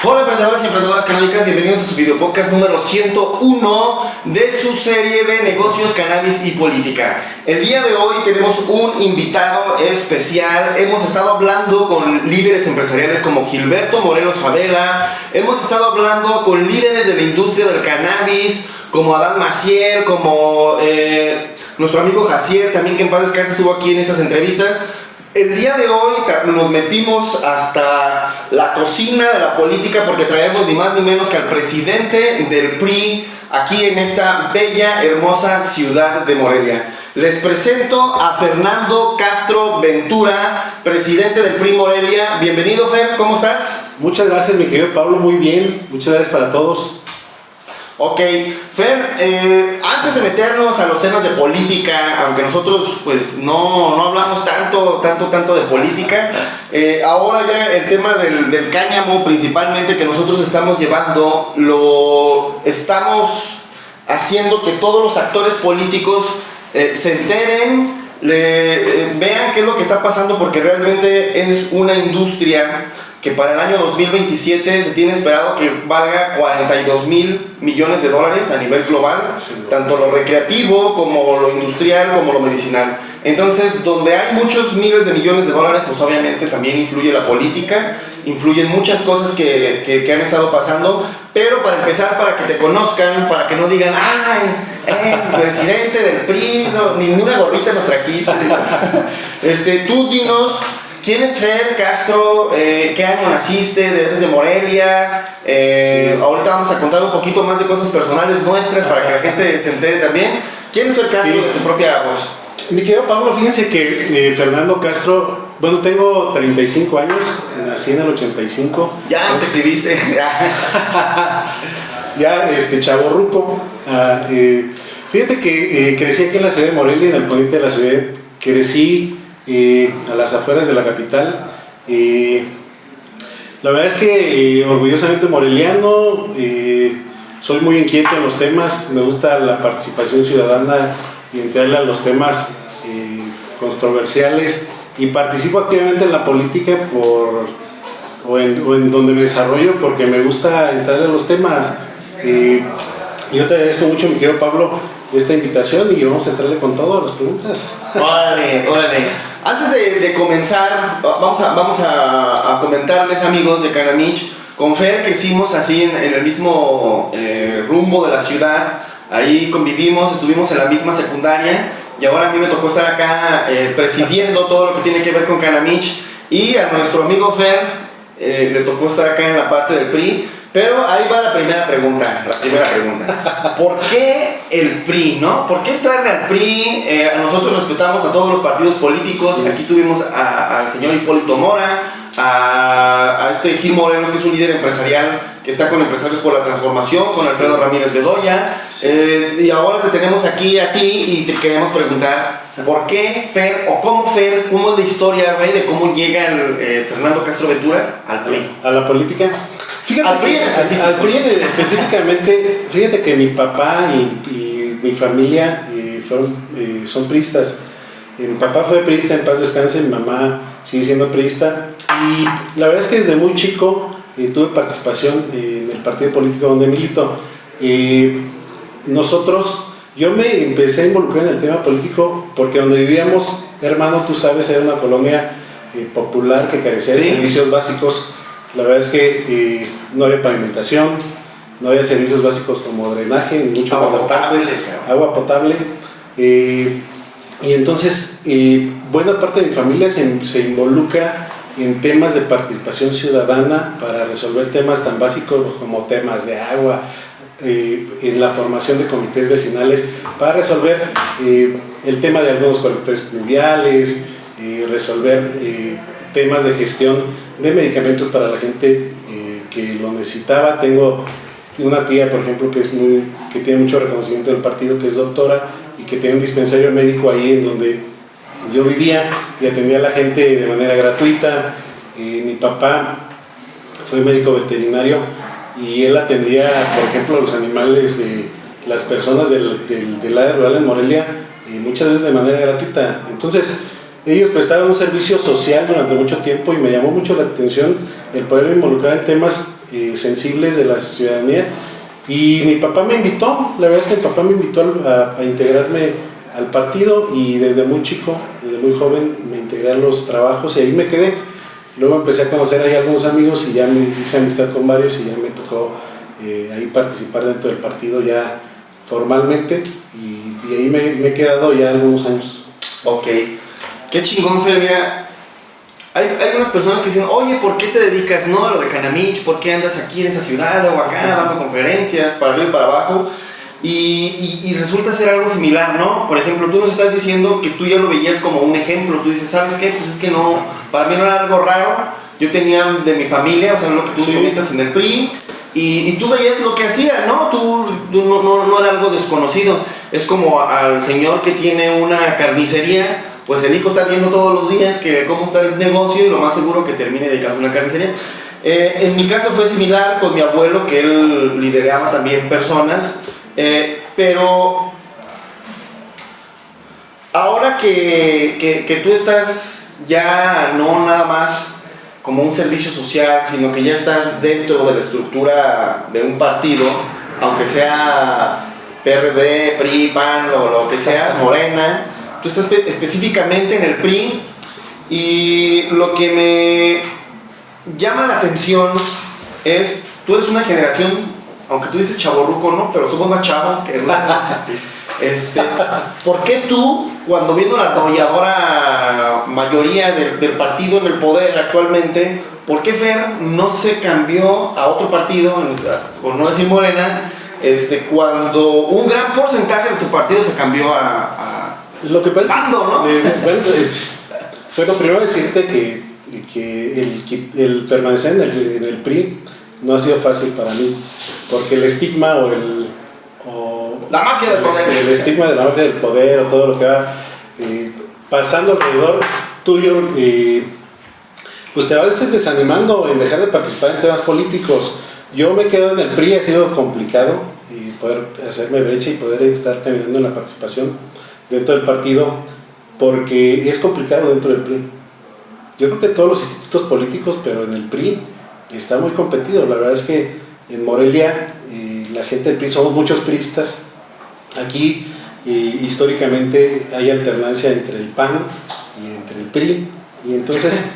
Hola emprendedores y emprendedoras canábicas, bienvenidos a su video podcast número 101 de su serie de negocios, cannabis y política. El día de hoy tenemos un invitado especial. Hemos estado hablando con líderes empresariales como Gilberto Morelos Favela, hemos estado hablando con líderes de la industria del cannabis como Adán Maciel, como nuestro amigo Jaciel, también que en paz descanse estuvo aquí en estas entrevistas. El día de hoy nos metimos hasta la cocina de la política porque traemos ni más ni menos que al presidente del PRI aquí en esta bella, hermosa ciudad de Morelia. Les presento a Fernando Castro Ventura, presidente del PRI Morelia. Bienvenido, Fer, ¿cómo estás? Muchas gracias, mi querido Pablo, muy bien. Muchas gracias para todos. Ok, Fer, antes de meternos a los temas de política, aunque nosotros pues no hablamos tanto de política, ahora ya el tema del cáñamo principalmente que nosotros estamos llevando, lo estamos haciendo que todos los actores políticos se enteren, vean qué es lo que está pasando, porque realmente es una industria que para el año 2027 se tiene esperado que valga 42,000 millones de dólares a nivel global, tanto lo recreativo como lo industrial como lo medicinal. Entonces, donde hay muchos miles de millones de dólares, pues obviamente también influye la política, influyen muchas cosas que han estado pasando, pero para empezar, para que te conozcan, para que no digan, ¡ay, presidente del PRI, no, ni una gorrita nos trajiste! Tú dinos, ¿quién es Fer Castro? ¿Qué año naciste? ¿Eres de Morelia? Sí. Ahorita vamos a contar un poquito más de cosas personales nuestras para que la gente se entere también. ¿Quién es Fer Castro de tu propia voz? Mi querido Pablo, fíjense que Fernando Castro, bueno, tengo 35 años, nací en el 85. Ya no te exhibiste. Ya, chavorruco. Fíjate que crecí aquí en la ciudad de Morelia, en el poniente de la ciudad. Crecí a las afueras de la capital. La verdad es que orgullosamente moreliano, soy muy inquieto en los temas, me gusta la participación ciudadana y entrarle a los temas controversiales, y participo activamente en la política o en donde me desarrollo porque me gusta entrarle a los temas. Yo te agradezco mucho, mi querido Pablo, esta invitación, y vamos a entrarle con todo a las preguntas. Órale. Antes de comenzar, vamos a comentarles, amigos de Canamich, con Fer que hicimos así en el mismo rumbo de la ciudad. Ahí convivimos, estuvimos en la misma secundaria, y ahora a mí me tocó estar acá presidiendo todo lo que tiene que ver con Canamich, y a nuestro amigo Fer le tocó estar acá en la parte del PRI. Pero ahí va la primera pregunta. ¿Por qué el PRI, no? ¿Por qué entrarle al PRI? Nosotros respetamos a todos los partidos políticos. Sí. Aquí tuvimos al señor Hipólito Mora, a Gil Morelos, que es un líder empresarial que está con Empresarios por la Transformación, con Alfredo Ramírez Bedoya. Sí. Y ahora te tenemos aquí a ti y te queremos preguntar, ¿por qué Fer, o cómo Fer, cómo es la historia, güey, de cómo llega Fernando Castro Ventura al PRI? ¿A la política? Fíjate, al PRI específicamente, fíjate que mi papá y mi familia son priistas. Mi papá fue priista, en paz descanse, mi mamá sigue siendo priista, y la verdad es que desde muy chico tuve participación en el partido político donde milito. Yo me empecé a involucrar en el tema político porque donde vivíamos, hermano, tú sabes, era una colonia popular que carecía de servicios básicos. La verdad es que no había pavimentación, no había servicios básicos como drenaje, ni mucho agua potable. Y entonces, buena parte de mi familia se involucra en temas de participación ciudadana para resolver temas tan básicos como temas de agua, en la formación de comités vecinales para resolver el tema de algunos colectores pluviales, resolver temas de gestión de medicamentos para la gente que lo necesitaba. Tengo una tía, por ejemplo, que tiene mucho reconocimiento del partido, que es doctora y que tiene un dispensario médico ahí en donde yo vivía y atendía a la gente de manera gratuita. Mi papá fue médico veterinario y él atendía, por ejemplo, a los animales de las personas del área rural en Morelia, muchas veces de manera gratuita. Entonces, ellos prestaban un servicio social durante mucho tiempo y me llamó mucho la atención el poder involucrar en temas sensibles de la ciudadanía. Y mi papá me invitó, la verdad es que mi papá me invitó a integrarme al partido, y desde muy chico, desde muy joven, me integré a los trabajos y ahí me quedé. Luego empecé a conocer ahí algunos amigos y ya me hice amistad con varios, y ya me tocó ahí participar dentro del partido ya formalmente, y ahí me he quedado ya algunos años. Ok, qué chingón, Fer. Mira, hay algunas personas que dicen, oye, ¿por qué te dedicas, no, a lo de Canamich? ¿Por qué andas aquí en esa ciudad o acá dando conferencias para arriba y para abajo? Y resulta ser algo similar, ¿no? Por ejemplo, tú nos estás diciendo que tú ya lo veías como un ejemplo. Tú dices, ¿sabes qué? Pues es que no, para mí no era algo raro. Yo tenía de mi familia, o sea, lo que tú comentas en el PRI, y tú veías lo que hacía, ¿no? Tú no era algo desconocido. Es como al señor que tiene una carnicería, pues el hijo está viendo todos los días que cómo está el negocio, y lo más seguro que termine dedicando a una carnicería. En mi caso fue similar con mi abuelo, que él lideraba también personas. Pero ahora que tú estás ya no nada más como un servicio social, sino que ya estás dentro de la estructura de un partido, aunque sea PRD, PRI, PAN o lo que sea, Morena, tú estás específicamente en el PRI, y lo que me llama la atención es, tú eres una generación, aunque tú dices chavorruco, ¿no? Pero somos más chavos que sí. ¿Por qué tú, cuando viendo la arrolladora mayoría del partido en el poder actualmente, por qué Fer no se cambió a otro partido, por no decir Morena, cuando un gran porcentaje de tu partido se cambió a lo que pasa bando, ¿no? Bueno, primero decirte que el permanecer en el PRI no ha sido fácil para mí, porque el estigma la mafia del poder, el estigma de la mafia del poder, o todo lo que va pasando alrededor tuyo, pues te vas desanimando en dejar de participar en temas políticos. Yo me quedo en el PRI, ha sido complicado, y poder hacerme brecha y poder estar caminando en la participación dentro del partido, porque es complicado dentro del PRI. Yo creo que todos los institutos políticos, pero en el PRI está muy competido. La verdad es que en Morelia la gente del PRI, somos muchos priistas. Aquí históricamente hay alternancia entre el PAN y entre el PRI, y entonces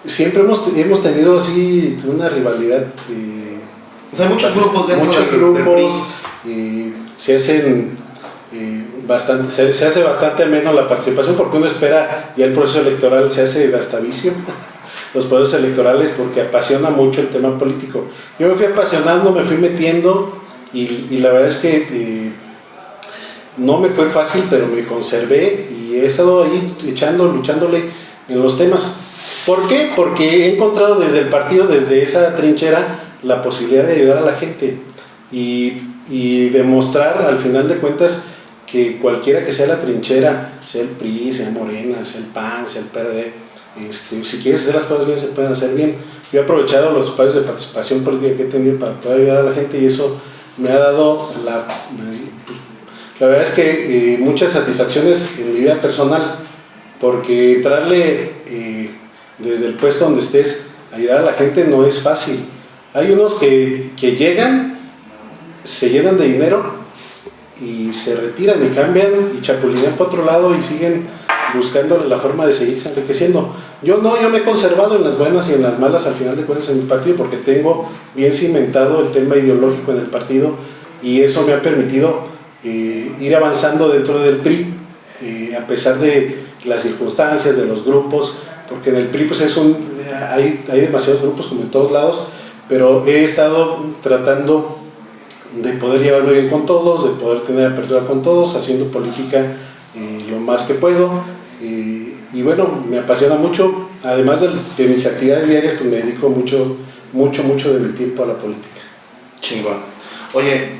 siempre hemos tenido así una rivalidad. O sea, hay muchos grupos dentro del PRI. Se hacen se hace bastante menos la participación, porque uno espera, ya el proceso electoral se hace hasta vicio los procesos electorales, porque apasiona mucho el tema político. Yo me fui apasionando, me fui metiendo, y la verdad es que no me fue fácil, pero me conservé y he estado ahí luchándole en los temas. ¿Por qué? Porque he encontrado desde el partido, desde esa trinchera, la posibilidad de ayudar a la gente y demostrar al final de cuentas que cualquiera que sea la trinchera, sea el PRI, sea Morena, sea el PAN, sea el PRD, si quieres hacer las cosas bien, se pueden hacer bien. Yo he aprovechado los espacios de participación política que he tenido para poder ayudar a la gente, y eso me ha dado la verdad es que muchas satisfacciones en mi vida personal, porque entrarle desde el puesto donde estés, ayudar a la gente no es fácil. Hay unos que llegan, se llenan de dinero y se retiran y cambian y chapulinean para otro lado y siguen buscando la forma de seguirse enriqueciendo. Yo me he conservado en las buenas y en las malas, al final de cuentas, en mi partido, porque tengo bien cimentado el tema ideológico en el partido, y eso me ha permitido ir avanzando dentro del PRI, a pesar de las circunstancias, de los grupos, porque en el PRI pues hay demasiados grupos, como en todos lados, pero he estado tratando de poder llevarme bien con todos, de poder tener apertura con todos, haciendo política lo más que puedo, y bueno, me apasiona mucho. Además de mis actividades diarias, pues me dedico mucho de mi tiempo a la política. Chingón. Oye,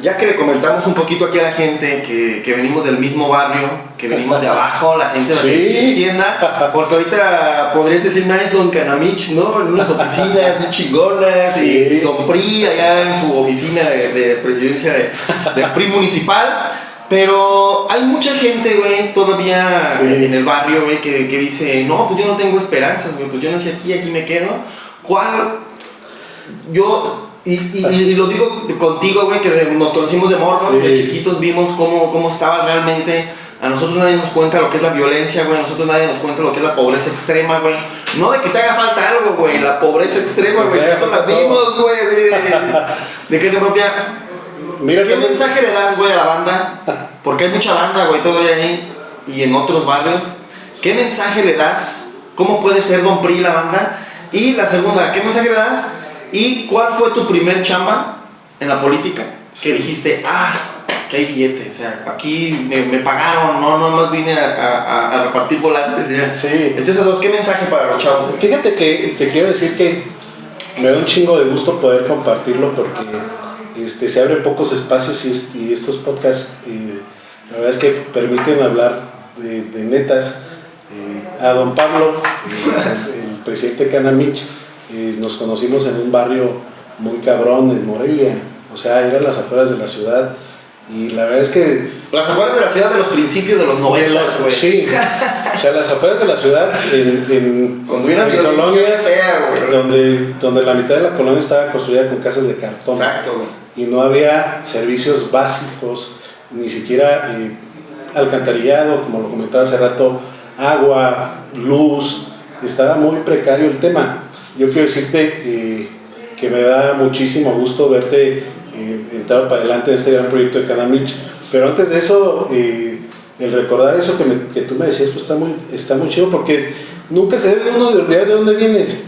ya que le comentamos un poquito aquí a la gente que venimos del mismo barrio, que venimos de abajo, la gente sí. entienda, porque ahorita podrían decir nice Don Canamich, ¿no? En unas oficinas muy chingonas, sí. Y Don PRI allá en su oficina de presidencia del PRI municipal. Pero hay mucha gente, güey, todavía en el barrio, güey, que dice, no, pues yo no tengo esperanzas, güey, pues yo nací aquí me quedo. ¿cuál? Y lo digo contigo, güey, que nos conocimos de morros, sí. De chiquitos vimos cómo estaba realmente. A nosotros nadie nos cuenta lo que es la violencia, güey. A nosotros nadie nos cuenta lo que es la pobreza extrema, güey. No de que te haga falta algo, güey. La pobreza extrema, güey. Nosotros la vimos, güey. De carne propia. Mira, ¿qué mensaje le das, güey, a la banda? Porque hay mucha banda, güey, todavía ahí y en otros barrios. ¿Qué mensaje le das? ¿Cómo puede ser Don Pri la banda? Y la segunda, ¿qué mensaje le das? ¿Y cuál fue tu primer chamba en la política? Que dijiste, que hay billete, o sea, aquí me pagaron, no más vine a repartir volantes. Ya. Sí. Esas dos, ¿qué mensaje para los chavos? Fíjate que te quiero decir que me da un chingo de gusto poder compartirlo porque se abren pocos espacios y estos podcasts, la verdad es que permiten hablar de netas. A don Pablo, el presidente de Canamich, nos conocimos en un barrio muy cabrón en Morelia, o sea, eran las afueras de la ciudad. Y la verdad es que... Las afueras de la ciudad de los principios de los 90, güey. Sí, o sea, las afueras de la ciudad en colonias fea, donde la mitad de la colonia estaba construida con casas de cartón. Exacto, güey. Y no había servicios básicos, ni siquiera alcantarillado, como lo comentaba hace rato, agua, luz. Estaba muy precario el tema. Yo quiero decirte que me da muchísimo gusto verte entrado para adelante en este gran proyecto de Canamich, pero antes de eso, el recordar eso que tú me decías, pues está muy chido, porque nunca se debe uno de olvidar de dónde vienes.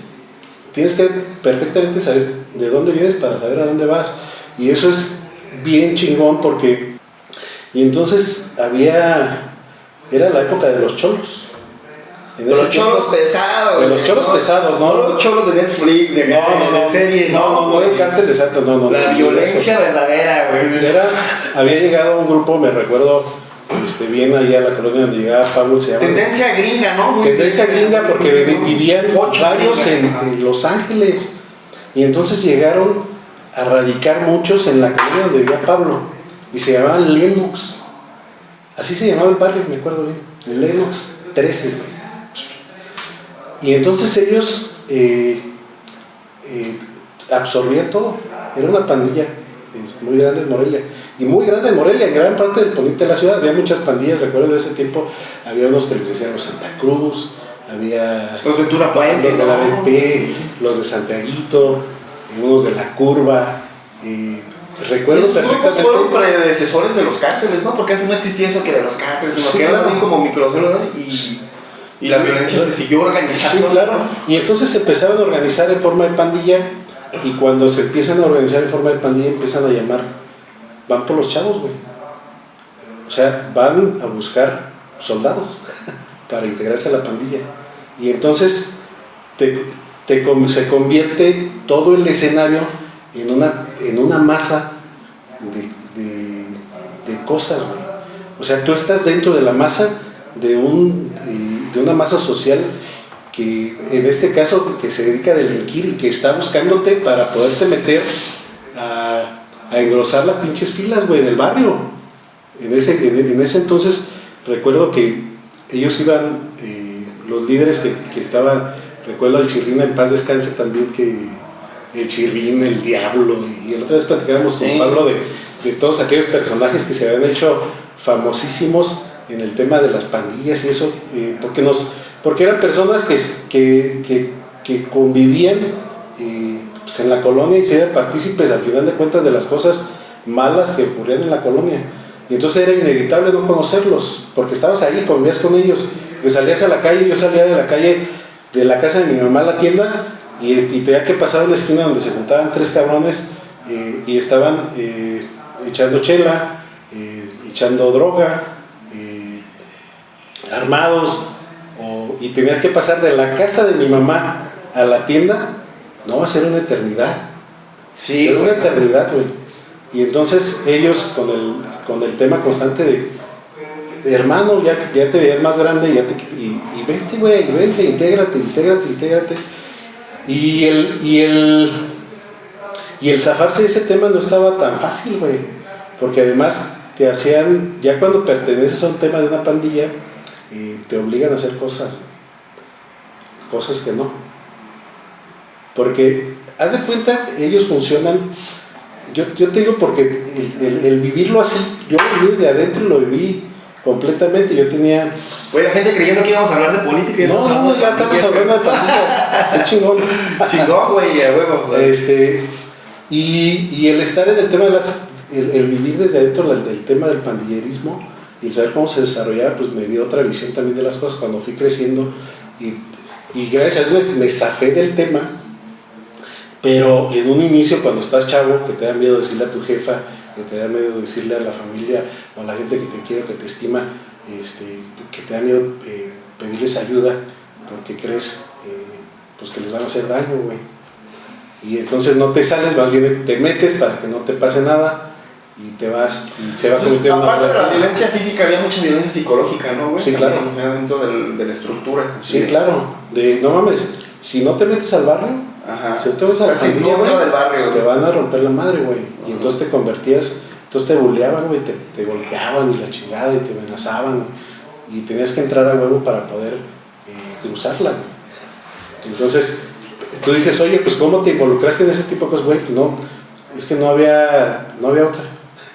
Tienes que perfectamente saber de dónde vienes para saber a dónde vas, y eso es bien chingón, porque y entonces era la época de los cholos. De los cholos pesados. De los cholos pesados, ¿no? No los cholos de Netflix, de serie. No, del cártel de Santa, no. La violencia verdadera, güey. Había llegado un grupo, me recuerdo, bien allá a la colonia donde llegaba Pablo, que se llama... Tendencia gringa, ¿no? Tendencia gringa, porque vivían varios en Los Ángeles. Y entonces llegaron a radicar muchos en la colonia donde vivía Pablo. Y se llamaban Lennox. Así se llamaba el barrio, me acuerdo bien. Lennox 13, güey. Y entonces ellos absorbían todo. Era una pandilla muy grande en Morelia. Y muy grande en Morelia, en gran parte del poniente de la ciudad. Había muchas pandillas, recuerdo de ese tiempo. Había unos que les decían los Santa Cruz, había los Ventura Puente, los de la BP, los de Santiaguito, unos de la Curva. Recuerdo perfectamente. Fueron predecesores de los cárteles, ¿no? Porque antes no existía eso que de los cárteles, sino que eran bien como microzonas, y la violencia se siguió organizando. Sí, claro. Y entonces se empezaron a organizar en forma de pandilla, y cuando se empiezan a organizar en forma de pandilla empiezan a llamar, van por los chavos, güey. O sea, van a buscar soldados para integrarse a la pandilla. Y entonces se convierte todo el escenario en una masa de cosas, güey. O sea, tú estás dentro de la masa de una masa social que, en este caso, que se dedica a delinquir y que está buscándote para poderte meter a engrosar las pinches filas, güey, del barrio. En ese entonces recuerdo que ellos iban, los líderes que estaban, recuerdo al Chirrín, en paz descanse también, que el Chirrín, el Diablo, y la otra vez platicábamos con Pablo de todos aquellos personajes que se habían hecho famosísimos en el tema de las pandillas y eso, porque eran personas que convivían pues en la colonia y se eran partícipes al final de cuentas de las cosas malas que ocurrían en la colonia. Y entonces era inevitable no conocerlos, porque estabas ahí, convivías con ellos, que salías a la calle. Yo salía de la calle, de la casa de mi mamá a la tienda, y tenía que pasar una esquina donde se juntaban 3 cabrones y estaban echando chela, echando droga, armados, y tenías que pasar de la casa de mi mamá a la tienda. No, va a ser una eternidad. Sí, va a ser una eternidad, güey. Y entonces ellos con el tema constante de hermano, ya te veías más grande, y vente, güey, vente, intégrate. Y el zafarse de ese tema no estaba tan fácil, güey, porque además te hacían, ya cuando perteneces a un tema de una pandilla, te obligan a hacer cosas que no. Porque, haz de cuenta, ellos funcionan, yo te digo porque el vivirlo así, yo lo viví desde adentro y lo viví completamente. Yo tenía... Güey, la gente creyendo que íbamos a hablar de política. No, ya estamos hablando de pandillas. Qué chingón. Chingón, güey, a huevo. Y el estar en el tema el vivir desde adentro del tema del pandillerismo y el saber cómo se desarrollaba, pues me dio otra visión también de las cosas cuando fui creciendo y gracias a Dios me zafé del tema, pero en un inicio cuando estás chavo, que te da miedo decirle a tu jefa, que te da miedo decirle a la familia o a la gente que te quiere o que te estima, que te da miedo pedirles ayuda porque crees pues que les van a hacer daño, güey. Y entonces no te sales, más bien te metes para que no te pase nada y te vas y se va a convertir en una... Aparte de la violencia física, había mucha violencia psicológica, ¿no, güey? Sí, claro. O sea, dentro de la estructura. Sí, claro. No mames, si no te metes al barrio, ajá, si no te metes a la pandilla, güey, del barrio, te van a romper la madre, güey. Y entonces te convertías, entonces te buleaban, güey, te golpeaban y la chingada y te amenazaban, y tenías que entrar a huevo para poder cruzarla, güey. Entonces tú dices, oye, pues ¿cómo te involucraste en ese tipo de cosas, güey? Pues no, es que no había otra.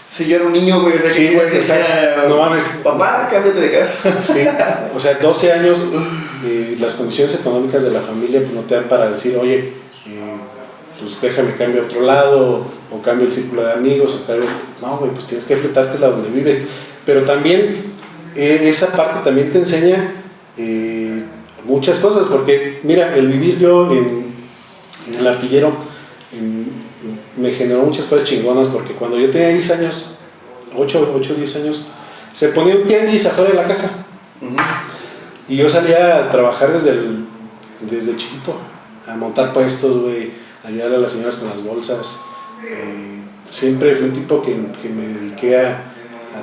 Sí, yo era un niño, güey, o sea, sí, güey, no mames. Papá, cámbiate de cara. Sí, o sea, 12 años, las condiciones económicas de la familia pues no te dan para decir, oye, pues déjame cambio a otro lado, o cambio el círculo de amigos, o cambio... No, güey, pues tienes que fletártela donde vives. Pero también, esa parte también te enseña muchas cosas, porque, mira, el vivir yo en el Artillero me generó muchas cosas chingonas, porque cuando yo tenía 10 años, 8 o 10 años, se ponía un tianguis afuera de la casa. Uh-huh. Y yo salía a trabajar desde chiquito, a montar puestos, güey, a ayudar a las señoras con las bolsas. Siempre fui un tipo que me dediqué a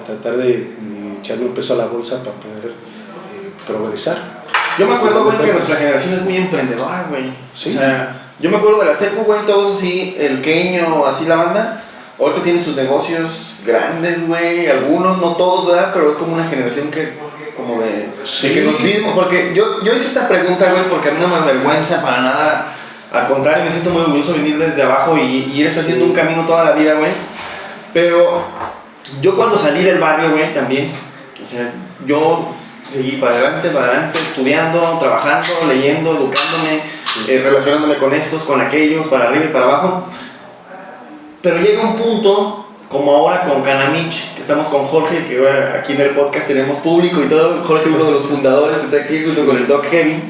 tratar de echarme un peso a la bolsa para poder progresar. Yo me acuerdo, güey, que nuestra generación es muy emprendedora, güey. ¿Sí? O sea, yo me acuerdo de la secu, güey, todos así, el queño, así la banda. Ahorita tienen sus negocios grandes, güey, algunos, no todos, ¿verdad? Pero es como una generación que, como de... Sí. De que nos vimos, porque yo hice esta pregunta, güey, porque a mí no me avergüenza para nada. Al contrario, me siento muy orgulloso de venir desde abajo y ir haciendo un camino toda la vida, güey. Pero yo cuando salí del barrio, güey, también, o sea, yo seguí para adelante, estudiando, trabajando, leyendo, educándome, relacionándome con estos, con aquellos, para arriba y para abajo. Pero llega un punto, como ahora con Canamich, que estamos con Jorge, que aquí en el podcast tenemos público y todo. Jorge, uno de los fundadores, que está aquí junto con el Doc Heavy.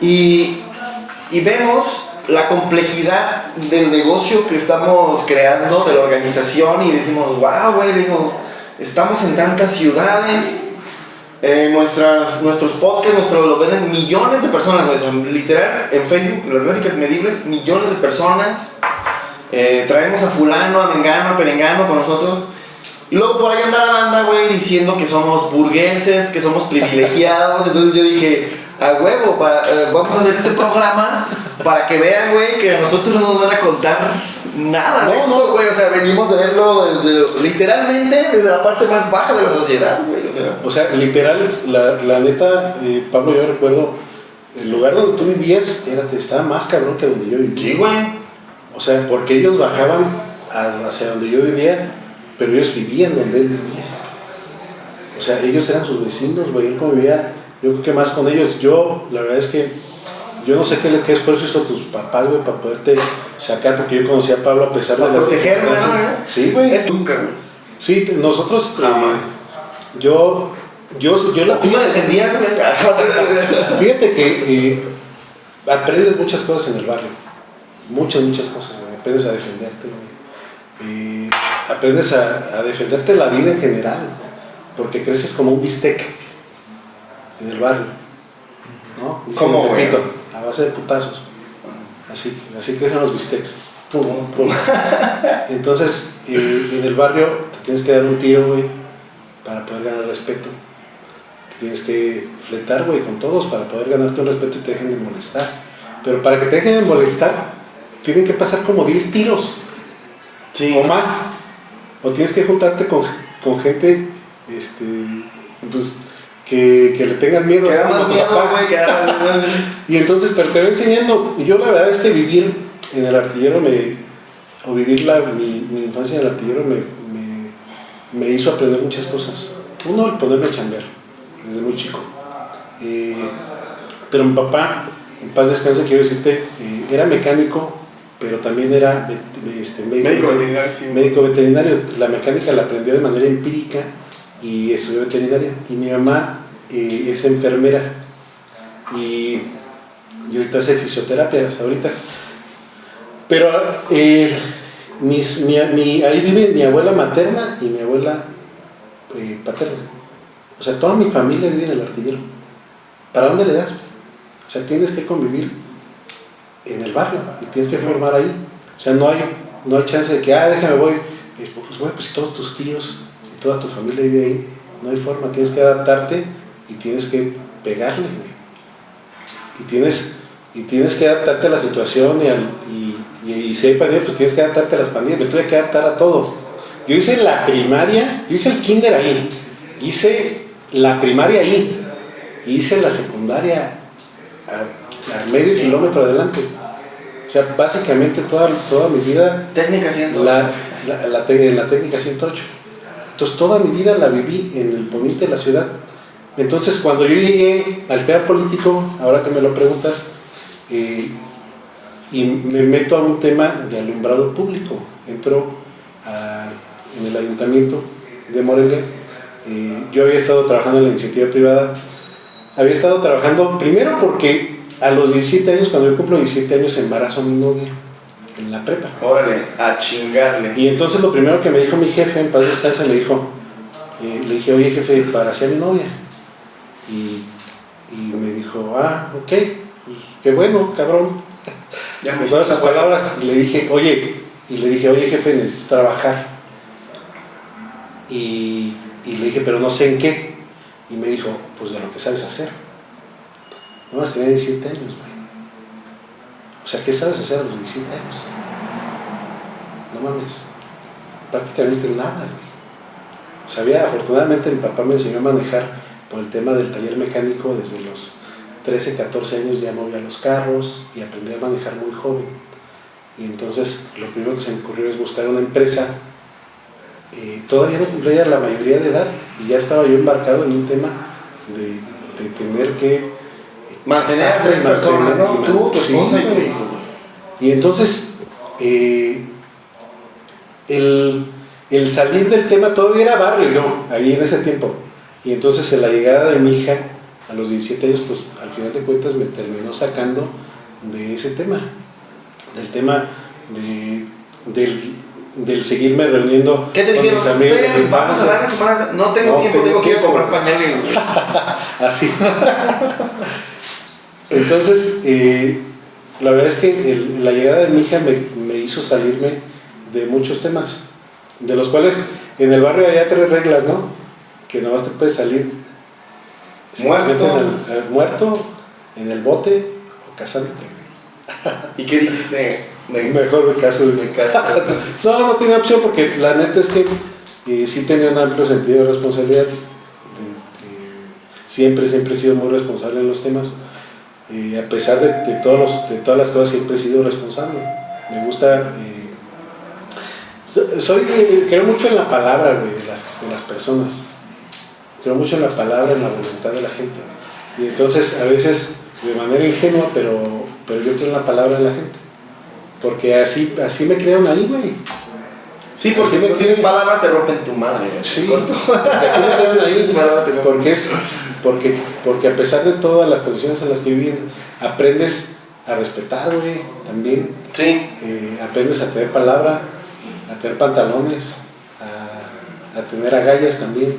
Y vemos la complejidad del negocio que estamos creando, de la organización, y decimos, wow, güey, digo, estamos en tantas ciudades. Nuestros podcasts, lo ven millones de personas, güey, literal, en Facebook, las gráficas medibles, millones de personas. Traemos a fulano, a mengano, a perengano con nosotros. Y luego por ahí anda la banda, güey, diciendo que somos burgueses, que somos privilegiados. Entonces yo dije, a huevo, vamos a hacer este programa para que vean, güey, que a nosotros no nos van a contar nada de eso, güey. O sea, venimos de verlo literalmente desde la parte más baja de la sociedad, güey. O sea, literal, la neta, Pablo, yo recuerdo, el lugar donde tú vivías estaba más cabrón que donde yo vivía. Sí, güey. O sea, porque ellos bajaban hacia donde yo vivía, pero ellos vivían donde él vivía. O sea, ellos eran sus vecinos, güey. Él convivía, yo creo que más con ellos. Yo, la verdad es que yo no sé qué esfuerzo hizo tus papás, güey, para poderte sacar, porque yo conocí a Pablo a pesar de las circunstancias. Sí, güey. Es nunca, güey. Sí, nosotros, yo la... ¿Tú me defendías, güey? Fíjate que aprendes muchas cosas en el barrio. Muchas cosas, güey. Aprendes a defenderte, güey. Aprendes a defenderte la vida en general, porque creces como un bistec en el barrio, ¿no? ¿Cómo, güey? A base de putazos. Así crecen los bistecs. Pum, pum. Entonces, en el barrio te tienes que dar un tiro, güey, para poder ganar respeto. Te tienes que fletar, güey, con todos para poder ganarte un respeto y te dejen de molestar. Pero para que te dejen de molestar, tienen que pasar como 10 tiros. Sí. O más. O tienes que juntarte con gente pues, que le tengan miedo. Que da más miedo, güey, que da más... Y entonces, pero te va enseñando. Y yo la verdad es que vivir en el Artillero o vivir mi infancia en el Artillero me hizo aprender muchas cosas. Uno, el ponerme a chambear desde muy chico. Pero mi papá, en paz descanse, quiero decirte, era mecánico, pero también era médico veterinario. La mecánica la aprendió de manera empírica y estudió veterinaria. Y mi mamá es enfermera y ahorita hace fisioterapia hasta ahorita. Pero ahí vive mi abuela materna y mi abuela paterna. O sea, toda mi familia vive en el Artillero. ¿Para dónde le das? O sea, tienes que convivir en el barrio y tienes que formar ahí. O sea, no hay chance de que, déjame voy. Pues güey, pues si todos tus tíos, si toda tu familia vive ahí, no hay forma. Tienes que adaptarte y tienes que pegarle, güey. Y tienes que adaptarte a la situación y si hay pandemia, pues tienes que adaptarte a las pandemias. Me tuve que adaptar a todo. Yo hice la primaria, yo hice el kinder ahí, hice la primaria ahí, hice la secundaria a medio kilómetro adelante. O sea, básicamente toda mi vida... Técnica 108. La técnica 108. Entonces toda mi vida la viví en el poniente de la ciudad. Entonces cuando yo llegué al tema político, ahora que me lo preguntas, y me meto a un tema de alumbrado público, entro en el ayuntamiento de Morelia. Yo había estado trabajando en la iniciativa privada. Había estado trabajando primero porque a los 17 años, cuando yo cumplo 17 años, embarazo a mi novia en la prepa. Órale, a chingarle. Y entonces lo primero que me dijo mi jefe, en paz descanse, le dije, oye jefe, para ser mi novia. Y me dijo, ok, pues, qué bueno, cabrón. Ya me todas esas palabras. Y le dije, oye jefe, necesito trabajar. Y le dije, pero no sé en qué. Y me dijo, pues de lo que sabes hacer. No vas a tener 17 años, güey. O sea, ¿qué sabes hacer a los 17 años? No mames, prácticamente nada, güey. Afortunadamente mi papá me enseñó a manejar por el tema del taller mecánico desde los 13, 14 años. Ya movía los carros y aprendí a manejar muy joven. Y entonces lo primero que se me ocurrió es buscar una empresa. Todavía no cumplía la mayoría de edad y ya estaba yo embarcado en un tema de tener que mantener a 3 personas, ¿no? Tú, tu esposa y tu hijo. Y entonces el salir del tema, todavía era barrio yo, ahí en ese tiempo. Y entonces en la llegada de mi hija a los 17 años, pues al final de cuentas me terminó sacando de ese tema, del tema del seguirme reuniendo. ¿Qué te dijeron? Vamos a darle semana, no tengo tiempo, tengo que ir a comprar pañales. Así. Entonces, la verdad es que la llegada de mi hija me hizo salirme de muchos temas, de los cuales en el barrio había 3 reglas, ¿no? Que nomás te puedes salir muerto, en el bote o casándote. ¿Y qué dijiste? Mejor me caso. No tenía opción porque la neta es que sí tenía un amplio sentido de responsabilidad. Siempre he sido muy responsable en los temas. A pesar de todas las cosas, siempre he sido responsable. Me gusta. Creo mucho en la palabra, güey, de las personas. Creo mucho en la palabra, en la voluntad de la gente. Y entonces, a veces, de manera ingenua, pero yo creo en la palabra de la gente. Porque así me crearon ahí, güey. Sí, porque si no tienes palabras te rompen tu madre. Sí, así me crearon ahí. Porque a pesar de todas las condiciones en las que vives, aprendes a respetar, güey, también. Sí. Aprendes a tener palabra, a tener pantalones, a tener agallas también,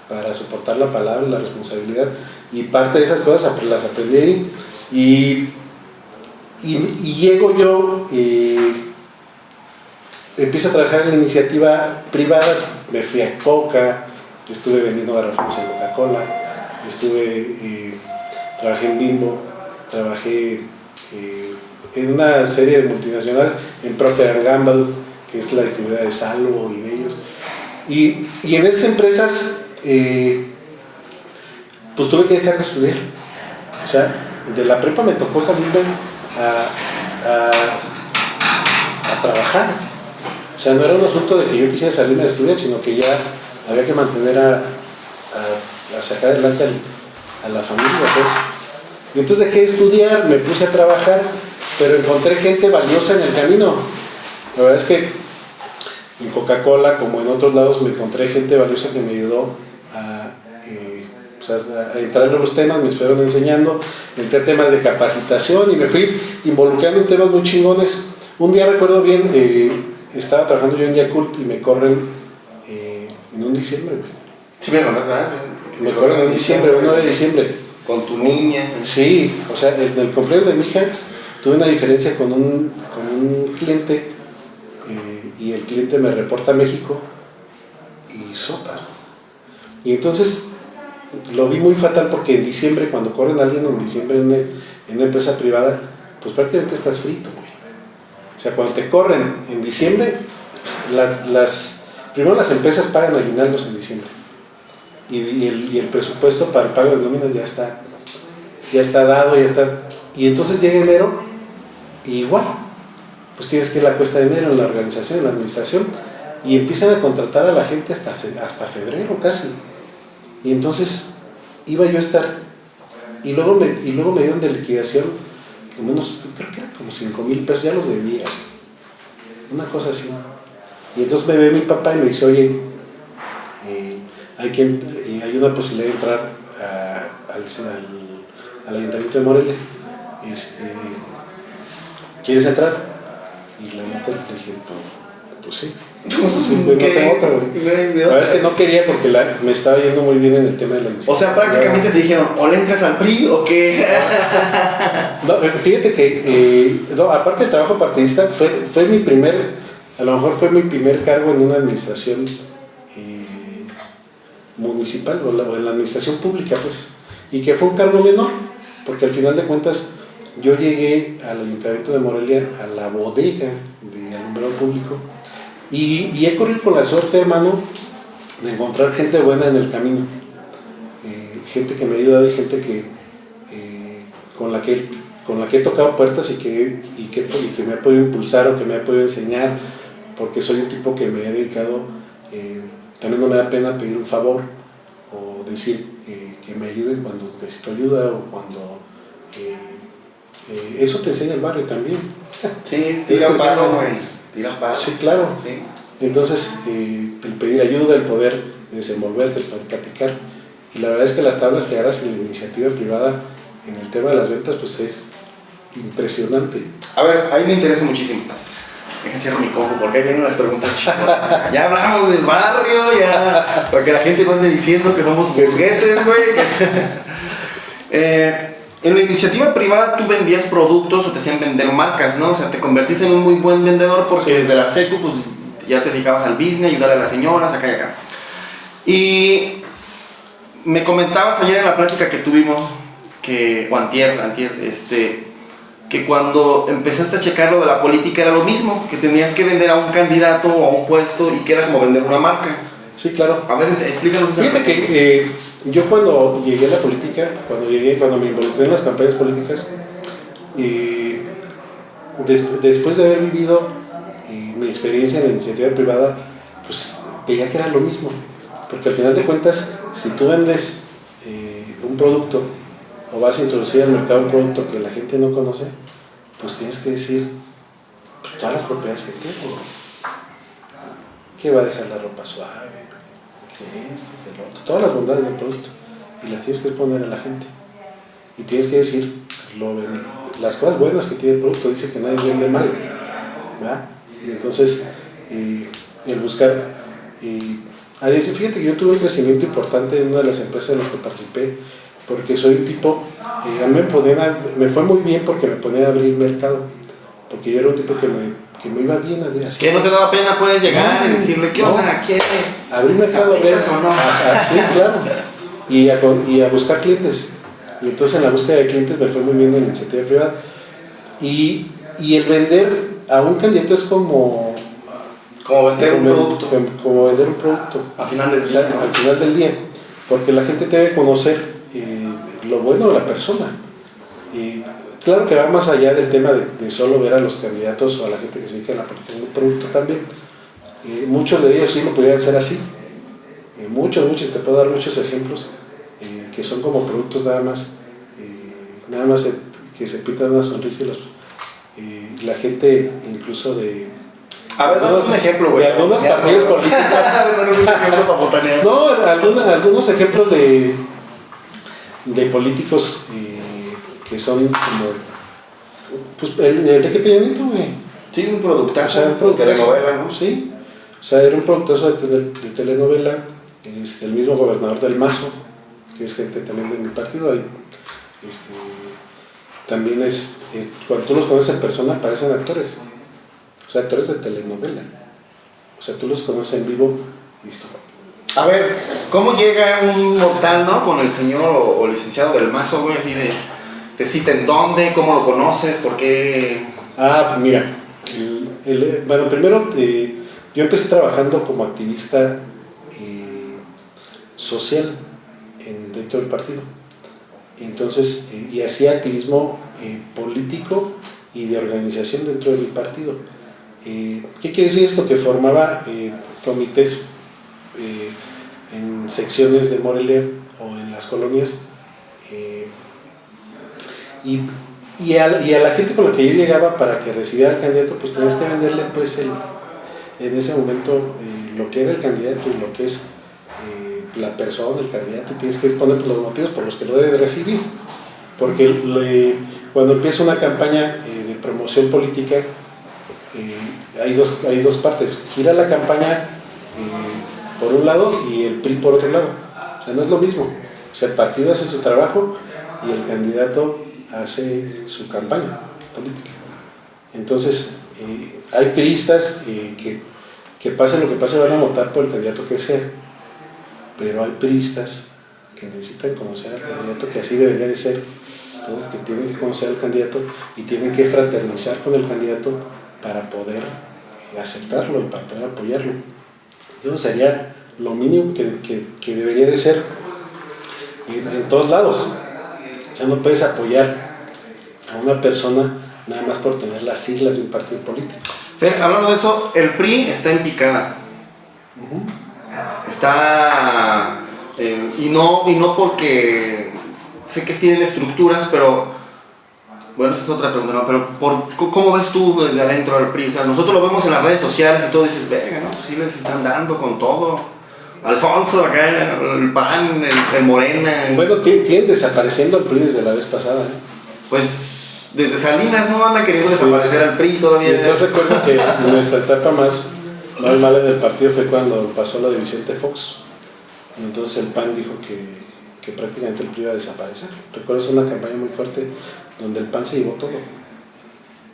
para soportar la palabra y la responsabilidad. Y parte de esas cosas las aprendí ahí. Y llego yo, empiezo a trabajar en la iniciativa privada, me fui a Coca, estuve vendiendo garrafones en Coca-Cola, trabajé en Bimbo, trabajé en una serie de multinacionales, en Procter & Gamble, que es la distribuidora de Salvo y de ellos. Y en esas empresas pues tuve que dejar de estudiar. O sea, de la prepa me tocó salirme a trabajar. O sea, no era un asunto de que yo quisiera salirme a estudiar, sino que ya había que mantener a sacar adelante a la familia, pues. Y entonces dejé de estudiar, me puse a trabajar, pero encontré gente valiosa en el camino. La verdad es que en Coca-Cola, como en otros lados, me encontré gente valiosa que me ayudó a entrar en los temas, me fueron enseñando, entré a temas de capacitación y me fui involucrando en temas muy chingones. Un día recuerdo bien, estaba trabajando yo en Yakult y me corren en un diciembre, güey. Sí, me conoces, ¿sabes? Me corren en diciembre, 1 de diciembre. Con tu niña. Sí, o sea, en el cumpleaños de mi hija tuve una diferencia con un cliente y el cliente me reporta a México y sopa. Y entonces lo vi muy fatal porque en diciembre, cuando corren a alguien en diciembre en una empresa privada, pues prácticamente estás frito, güey. O sea, cuando te corren en diciembre, pues primero las empresas pagan aguinaldos en diciembre. Y el presupuesto para el pago de nóminas ya está dado, y entonces llega enero y igual, pues tienes que ir a la cuesta de enero en la organización, en la administración, y empiezan a contratar a la gente hasta febrero casi. Y entonces iba yo a estar, y luego me dieron de liquidación como creo que eran como 5,000 pesos, ya los debía, una cosa así. Y entonces me ve mi papá y me dice, oye, hay una posibilidad de entrar al Ayuntamiento de Morelia. ¿Quieres entrar? Y la neta le dije, pues sí. Sí, pues no tengo otra, güey. La verdad es que no quería porque me estaba yendo muy bien en el tema de la administración. O sea, prácticamente te dijeron, o le entras al PRI o qué. No, fíjate que, aparte del trabajo partidista, fue mi primer cargo en una administración municipal o en la administración pública, pues, y que fue un cargo menor, porque al final de cuentas yo llegué al Ayuntamiento de Morelia, a la bodega de alumbrado público, y he corrido con la suerte, hermano, de encontrar gente buena en el camino, gente que me ha ayudado y gente con la que he tocado puertas y que me ha podido impulsar o que me ha podido enseñar, porque soy un tipo que me he dedicado, también no me da pena pedir un favor o decir que me ayuden cuando necesito ayuda o cuando eso te enseña el barrio también. Sí, tiran paro, güey. Tiran paro. Sí, claro. Sí. Entonces, el pedir ayuda, el poder desenvolverte, el poder platicar. Y la verdad es que las tablas que agarras en la iniciativa privada en el tema de las ventas, pues es impresionante. A ver, ahí me interesa muchísimo. Deja cierro mi cojo porque ahí vienen las preguntas chingonas. Ya hablamos del barrio, ya. Para que la gente no ande diciendo que somos burgueses, güey. En la iniciativa privada tú vendías productos o te hacían vender marcas, ¿no? O sea, te convertiste en un muy buen vendedor porque desde la secu, pues ya te dedicabas al business, ayudar a las señoras, acá y acá. Y me comentabas ayer en la plática que tuvimos, o antier, que cuando empezaste a checar lo de la política era lo mismo, que tenías que vender a un candidato o a un puesto y que era como vender una marca. Sí, claro. A ver, explícanos esa Fíjate que yo cuando llegué a la política, cuando me involucré en las campañas políticas, después de haber vivido mi experiencia en la iniciativa privada, pues veía que era lo mismo. Porque al final de cuentas, si tú vendes un producto o vas a introducir al mercado un producto que la gente no conoce, pues tienes que decir pues, todas las propiedades que tiene, que va a dejar la ropa suave, que esto, que lo otro, todas las bondades del producto, y las tienes que exponer a la gente, y tienes que decir las cosas buenas que tiene el producto. Dice que nadie vende mal, ¿verdad? Y entonces el buscar fíjate que yo tuve un crecimiento importante en una de las empresas en las que participé, porque soy un tipo, a mí me fue muy bien porque me ponían a abrir mercado, porque yo era un tipo que me iba bien así. ¿Que no te daba pena puedes llegar y decirle qué onda, quiere? Abrir mercado, o no? Sí, claro, y a buscar clientes. Y entonces en la búsqueda de clientes me fue muy bien en la iniciativa privada. Y el vender a un candidato es como vender un producto. Como vender un producto. Al final del día. Al final del día. Porque la gente te debe conocer lo bueno de la persona. Y claro que va más allá del tema de solo ver a los candidatos o a la gente que se dedica a la política, un producto también. Muchos de ellos sí lo pudieran ser así. Muchos, te puedo dar muchos ejemplos que son como productos nada más que se pintan una sonrisa y la gente incluso de... A ver, danos un ejemplo, güey. De algunos partidos políticos. No, algunos ejemplos de políticos que son como... Pues el Enrique Peña Nieto, güey. Sí, un productazo. O sea, un productazo. De telenovela, ¿no? Sí. O sea, era un productazo de telenovela. El mismo gobernador del Mazo, que es gente también de mi partido, ahí, también es, cuando tú los conoces en persona, parecen actores. O sea, actores de telenovela. O sea, tú los conoces en vivo y listo. A ver, ¿cómo llega un mortal, no? Con el señor o licenciado del Mazo, güey, así de... ¿Te cita en dónde? ¿Cómo lo conoces? ¿Por qué? Pues mira, bueno, primero yo empecé trabajando como activista social dentro del partido. Entonces, y hacía activismo político y de organización dentro de mi partido. ¿Qué quiere decir esto? Que formaba comités en secciones de Morelia o en las colonias, y a la gente con la que yo llegaba para que recibiera al candidato, pues tenías que venderle pues en ese momento lo que era el candidato y lo que es la persona, el candidato, y tienes que exponer los motivos por los que lo debe recibir, porque cuando empieza una campaña de promoción política, hay dos partes: gira la campaña por un lado y el PRI por otro lado. O sea, no es lo mismo. O sea, el partido hace su trabajo y el candidato hace su campaña política. Entonces, hay priistas que pase lo que pase van a votar por el candidato que sea, pero hay priistas que necesitan conocer al candidato, que así debería de ser. Todos que tienen que conocer al candidato y tienen que fraternizar con el candidato para poder aceptarlo y para poder apoyarlo. Eso sería lo mínimo que debería de ser en todos lados. O sea, no puedes apoyar a una persona nada más por tener las siglas de un partido político. Fer, hablando de eso, el PRI está en picada. Está... y no porque... Sé que tienen estructuras, pero... Bueno, esa es otra pregunta, ¿no? Pero ¿cómo ves tú desde adentro del PRI? O sea, nosotros lo vemos en las redes sociales y todo, dices, venga, ¿no? Pues sí les están dando con todo. Alfonso, acá, el PAN, el Morena. Bueno, tienen desapareciendo el PRI desde la vez pasada, ¿eh? Pues desde Salinas, ¿no? Anda queriendo desaparecer al PRI todavía. Yo recuerdo que nuestra etapa más mala del partido fue cuando pasó lo de Vicente Fox. Y entonces el PAN dijo que prácticamente el PRI iba a desaparecer. Recuerdo, es una campaña muy fuerte donde el PAN se llevó todo.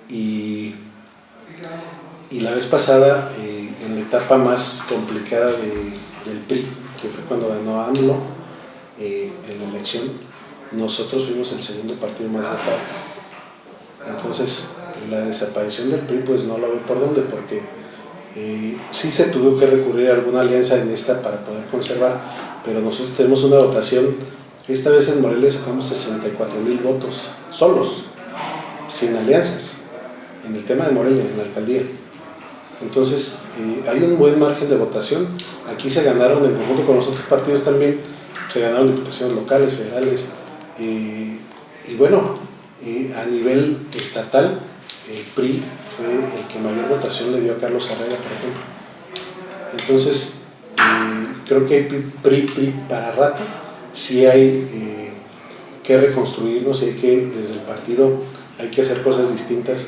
Y la vez pasada, en la etapa más complicada del PRI, que fue cuando ganó AMLO en la elección, nosotros fuimos el segundo partido más votado. Entonces, la desaparición del PRI, pues no lo veo por dónde, porque sí se tuvo que recurrir a alguna alianza en esta para poder conservar, pero nosotros tenemos una votación. Esta vez en Morelia sacamos 64,000 votos, solos, sin alianzas, en el tema de Morelia, en la alcaldía. Entonces, hay un buen margen de votación. Aquí se ganaron, en conjunto con los otros partidos también, se ganaron diputaciones locales, federales, y bueno, a nivel estatal, el PRI fue el que mayor votación le dio a Carlos Herrera, por ejemplo. Entonces, creo que hay PRI para rato. Sí hay que reconstruirnos y hay que, desde el partido, hay que hacer cosas distintas,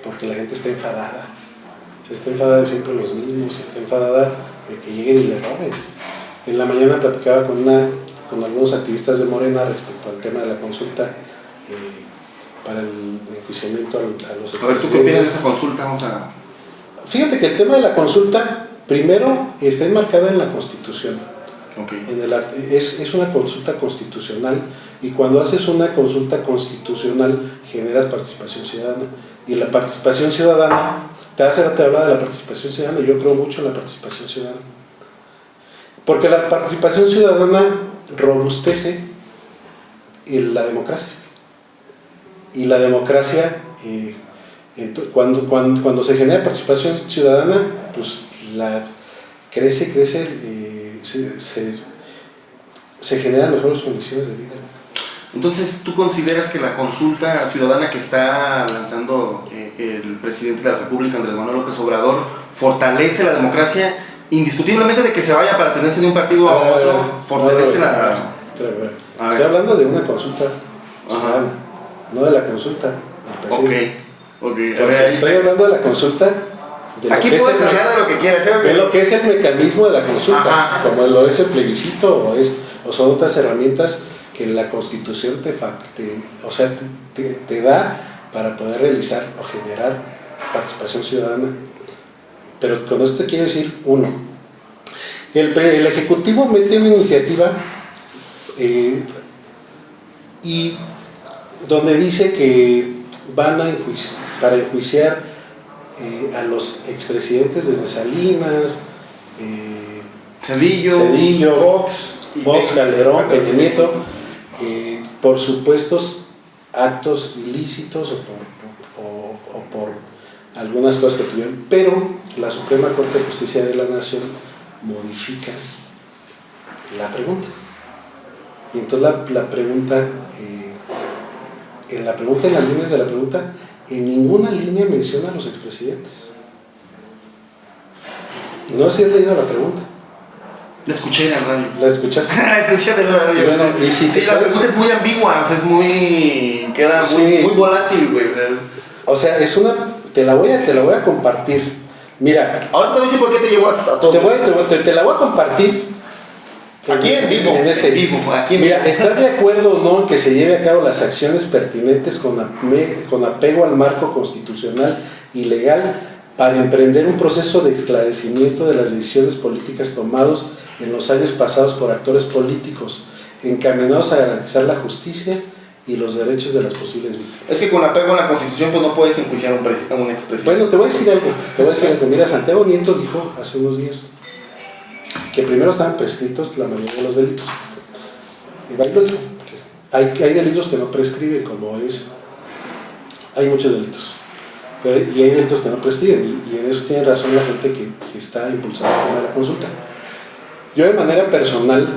porque la gente está enfadada. Se está enfadada de siempre los mismos, se está enfadada de que lleguen y le roben. En la mañana platicaba con algunos activistas de Morena respecto al tema de la consulta para el enjuiciamiento a los expresidentes. A ver, ¿tú qué opinas de esa consulta? Fíjate que el tema de la consulta, primero, está enmarcada en la Constitución. Okay. Es una consulta constitucional, y cuando haces una consulta constitucional generas participación ciudadana, y la participación ciudadana, te hablaba de la participación ciudadana, y yo creo mucho en la participación ciudadana, porque la participación ciudadana robustece la democracia. Y la democracia, cuando se genera participación ciudadana, pues crece, se generan mejores condiciones de vida. Entonces, ¿tú consideras que la consulta ciudadana que está lanzando el presidente de la República, Andrés Manuel López Obrador, fortalece la democracia? Indiscutiblemente de que se vaya para tenerse de un partido a otro, fortalece la... Estoy hablando de una consulta ciudadana, no de la consulta del presidente. Ok. Estoy hablando de la consulta. Aquí puedes hablar de lo que quieras. De lo que es el mecanismo de la consulta, como lo es el plebiscito o son otras herramientas que la Constitución te da para poder realizar o generar participación ciudadana. Pero con esto quiero decir, uno, el Ejecutivo mete una iniciativa y donde dice que van para enjuiciar a los expresidentes desde Salinas, Cedillo, Fox, Calderón, Peña Nieto, por supuestos actos ilícitos o por algunas cosas que tuvieron, pero la Suprema Corte de Justicia de la Nación modifica la pregunta. Y entonces la pregunta, en las líneas de la pregunta, en ninguna línea menciona a los expresidentes. No sé si has leído la pregunta. La escuché en la radio. ¿La escuchaste? La escuché en la radio. Bueno, y si la pregunta es muy ambigua, o sea, queda muy volátil, güey. O sea, te la voy a compartir. Mira. Ahora te voy a decir por qué te llevo a todo. Te la voy a compartir. Aquí en vivo. Mira, ¿estás de acuerdo o no en que se lleve a cabo las acciones pertinentes con apego al marco constitucional y legal para emprender un proceso de esclarecimiento de las decisiones políticas tomadas en los años pasados por actores políticos encaminados a garantizar la justicia y los derechos de las posibles víctimas? Es que con apego a la Constitución pues no puedes enjuiciar a un expresidente. Bueno, te voy a decir algo. Mira, Santiago Nieto dijo hace unos días que primero estaban prescritos la mayoría de los delitos. Hay delitos que no prescriben, como es. Hay muchos delitos. Y hay delitos que no prescriben, y en eso tiene razón la gente que está impulsando el tema de la consulta. Yo de manera personal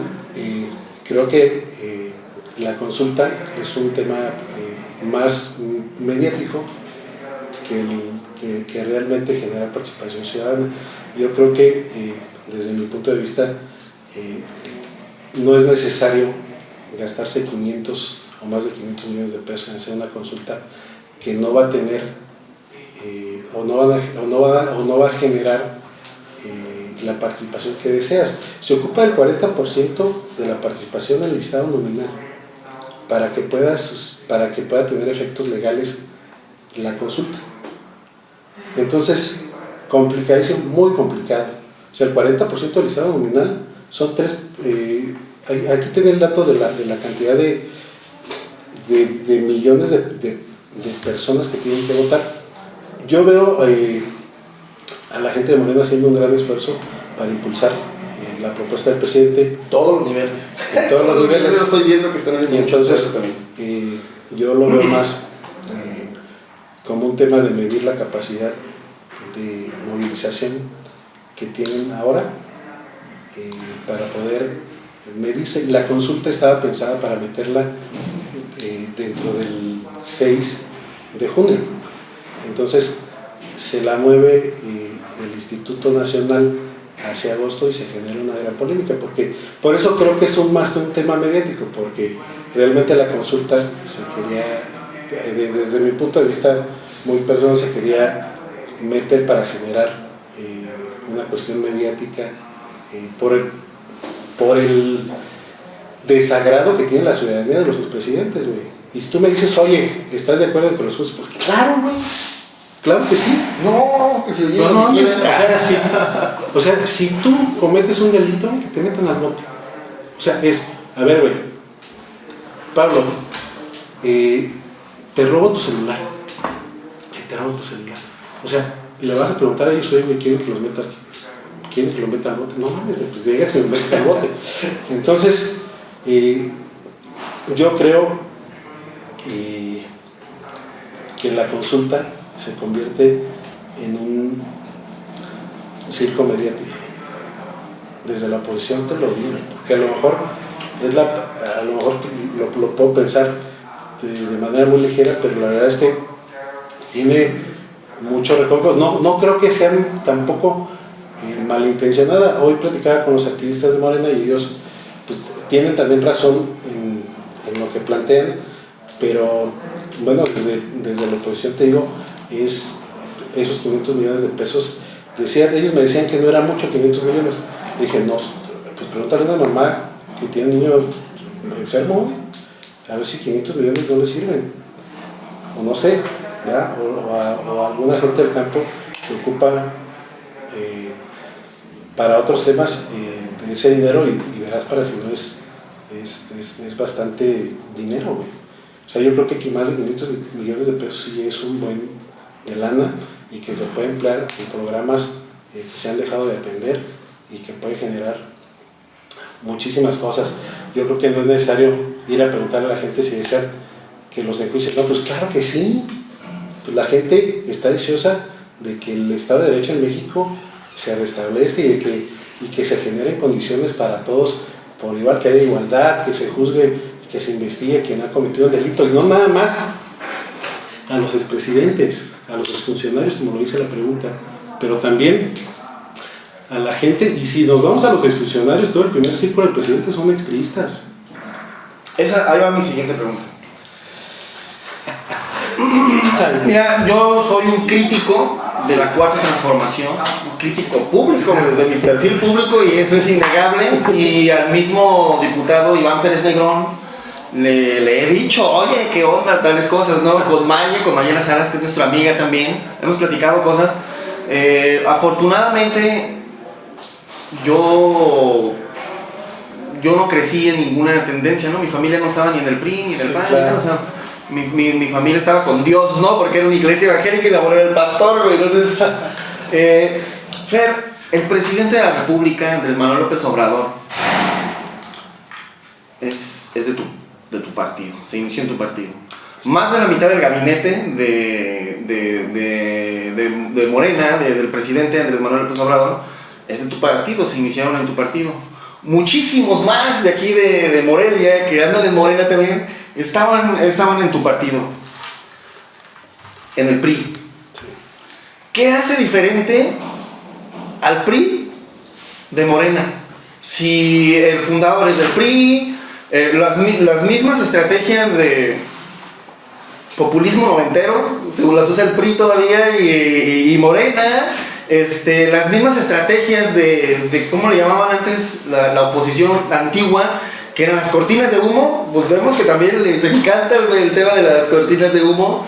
creo que la consulta es un tema más mediático que realmente genera participación ciudadana. Yo creo que desde mi punto de vista no es necesario gastarse 500 o más de 500 millones de pesos en hacer una consulta que no va a tener o no va a generar la participación que deseas. Se ocupa el 40% de la participación en el listado nominal para que pueda tener efectos legales la consulta. Entonces, complicadísimo, muy complicado. O sea, el 40% del listado nominal son aquí tiene el dato de la cantidad de millones de personas que tienen que votar. Yo veo a la gente de Morena haciendo un gran esfuerzo para impulsar la propuesta del presidente. Todos los niveles. En todos los niveles. Yo estoy viendo que están haciendo. Y entonces yo lo veo más como un tema de medir la capacidad de movilización que tienen ahora para poder medirse. La consulta estaba pensada para meterla dentro del 6 de junio. Entonces se la mueve el Instituto Nacional hacia agosto y se genera una gran polémica, porque por eso creo que es más que un tema mediático, porque realmente la consulta se quería, desde mi punto de vista muy personal, se quería meter para generar una cuestión mediática por el desagrado que tiene la ciudadanía de los expresidentes, güey. Y si tú me dices, oye, ¿estás de acuerdo con los jueces? Pues claro, güey. Claro que sí. No, que se lleven. O sea, si tú cometes un delito, que te metan al bote. O sea, a ver, güey, Pablo, te robo tu celular. Te robo tu celular. O sea, le vas a preguntar a ellos, oye, güey, ¿quieren que los meta aquí? ¿Quieren que los meta al bote? No mames, pues llegas y me metes al bote. Entonces, yo creo que la consulta se convierte en un circo mediático. Desde la oposición te lo digo, porque a lo mejor lo puedo pensar de manera muy ligera, pero la verdad es que tiene mucho recorrido. No creo que sean tampoco malintencionada. Hoy platicaba con los activistas de Morena y ellos pues, tienen también razón en lo que plantean, pero bueno, desde la oposición te digo, es esos 500 millones de pesos. Ellos me decían que no era mucho 500 millones. Le dije, no, pues pregúntale a una mamá que tiene un niño enfermo, güey, a ver si 500 millones no le sirven. O no sé, ¿ya? O alguna gente del campo se ocupa para otros temas de ese dinero y verás para si no es bastante dinero, güey. O sea, yo creo que aquí más de 500 millones de pesos sí es un buen de lana y que se puede emplear en programas que se han dejado de atender y que puede generar muchísimas cosas. Yo creo que no es necesario ir a preguntarle a la gente si desean que los enjuicien. No, pues claro que sí. Pues la gente está deseosa de que el Estado de Derecho en México se restablezca y que se generen condiciones para todos por igual, que haya igualdad, que se juzgue y que se investigue quien ha cometido el delito, y no nada más a los expresidentes, a los exfuncionarios, como lo dice la pregunta, pero también a la gente. Y si nos vamos a los exfuncionarios, todo el primer círculo del presidente son expriistas. Ahí va mi siguiente pregunta. Mira, yo soy un crítico de la Cuarta Transformación, un crítico público, desde mi perfil público, y eso es innegable. Y al mismo diputado Iván Pérez Negrón le he dicho, oye, qué onda, tales cosas, ¿no? Con Mayela Salas, que es nuestra amiga también, hemos platicado cosas. Afortunadamente, yo no crecí en ninguna tendencia, ¿no? Mi familia no estaba ni en el PRI ni en el PAN, claro. ¿No? O sea, mi familia estaba con Dios, ¿no? Porque era una iglesia evangélica y mi abuelo era el pastor, güey. Entonces, Fer, el presidente de la República, Andrés Manuel López Obrador, es de tu partido, se inició en tu partido. Más de la mitad del gabinete de Morena, del presidente Andrés Manuel López Obrador, es de tu partido, se iniciaron en tu partido. Muchísimos más de aquí de Morelia, que andan en Morena también, estaban en tu partido, en el PRI. Sí. ¿Qué hace diferente al PRI de Morena? Si el fundador es del PRI, las mismas estrategias de populismo noventero, según las usa el PRI todavía y Morena, las mismas estrategias de ¿cómo le llamaban antes la oposición antigua? Que eran las cortinas de humo. Pues vemos que también les encanta el tema de las cortinas de humo.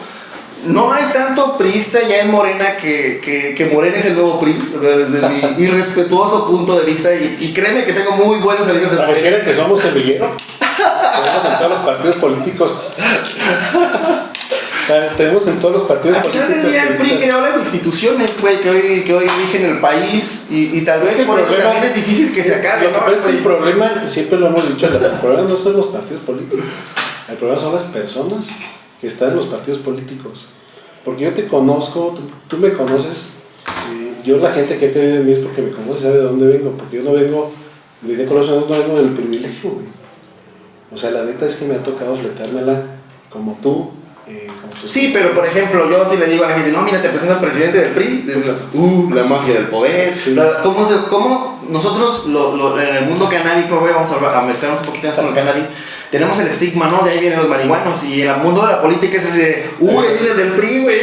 No hay tanto priista ya en Morena que Morena es el nuevo PRI, desde mi irrespetuoso punto de vista, y créeme que tengo muy buenos amigos en Morena. Pareciera que somos semillero. Tenemos en todos los partidos políticos. Tenemos en todos los partidos políticos. Al final del día el PRI creó las instituciones, güey, que hoy rigen el país, y tal vez por eso también es difícil que se acabe. Lo que pasa es que el problema, siempre lo hemos dicho, el problema no son los partidos políticos, el problema son las personas que están en los partidos políticos. Porque yo te conozco, tú me conoces, yo la gente que ha creído en mí es porque me conoce, sabe de dónde vengo, porque yo no vengo, desde corazón no vengo del privilegio, güey. O sea, la neta es que me ha tocado fletármela como tú. Sí, pero por ejemplo, yo sí le digo a la gente, no, mira, te presento al presidente del PRI, la mafia del poder. Sí. ¿Cómo nosotros, en el mundo canábico, güey, vamos a mezclarnos un poquito más con el cannabis, tenemos el estigma, ¿no? De ahí vienen los marihuanos, y en el mundo de la política es ese, ahí viene del PRI, güey.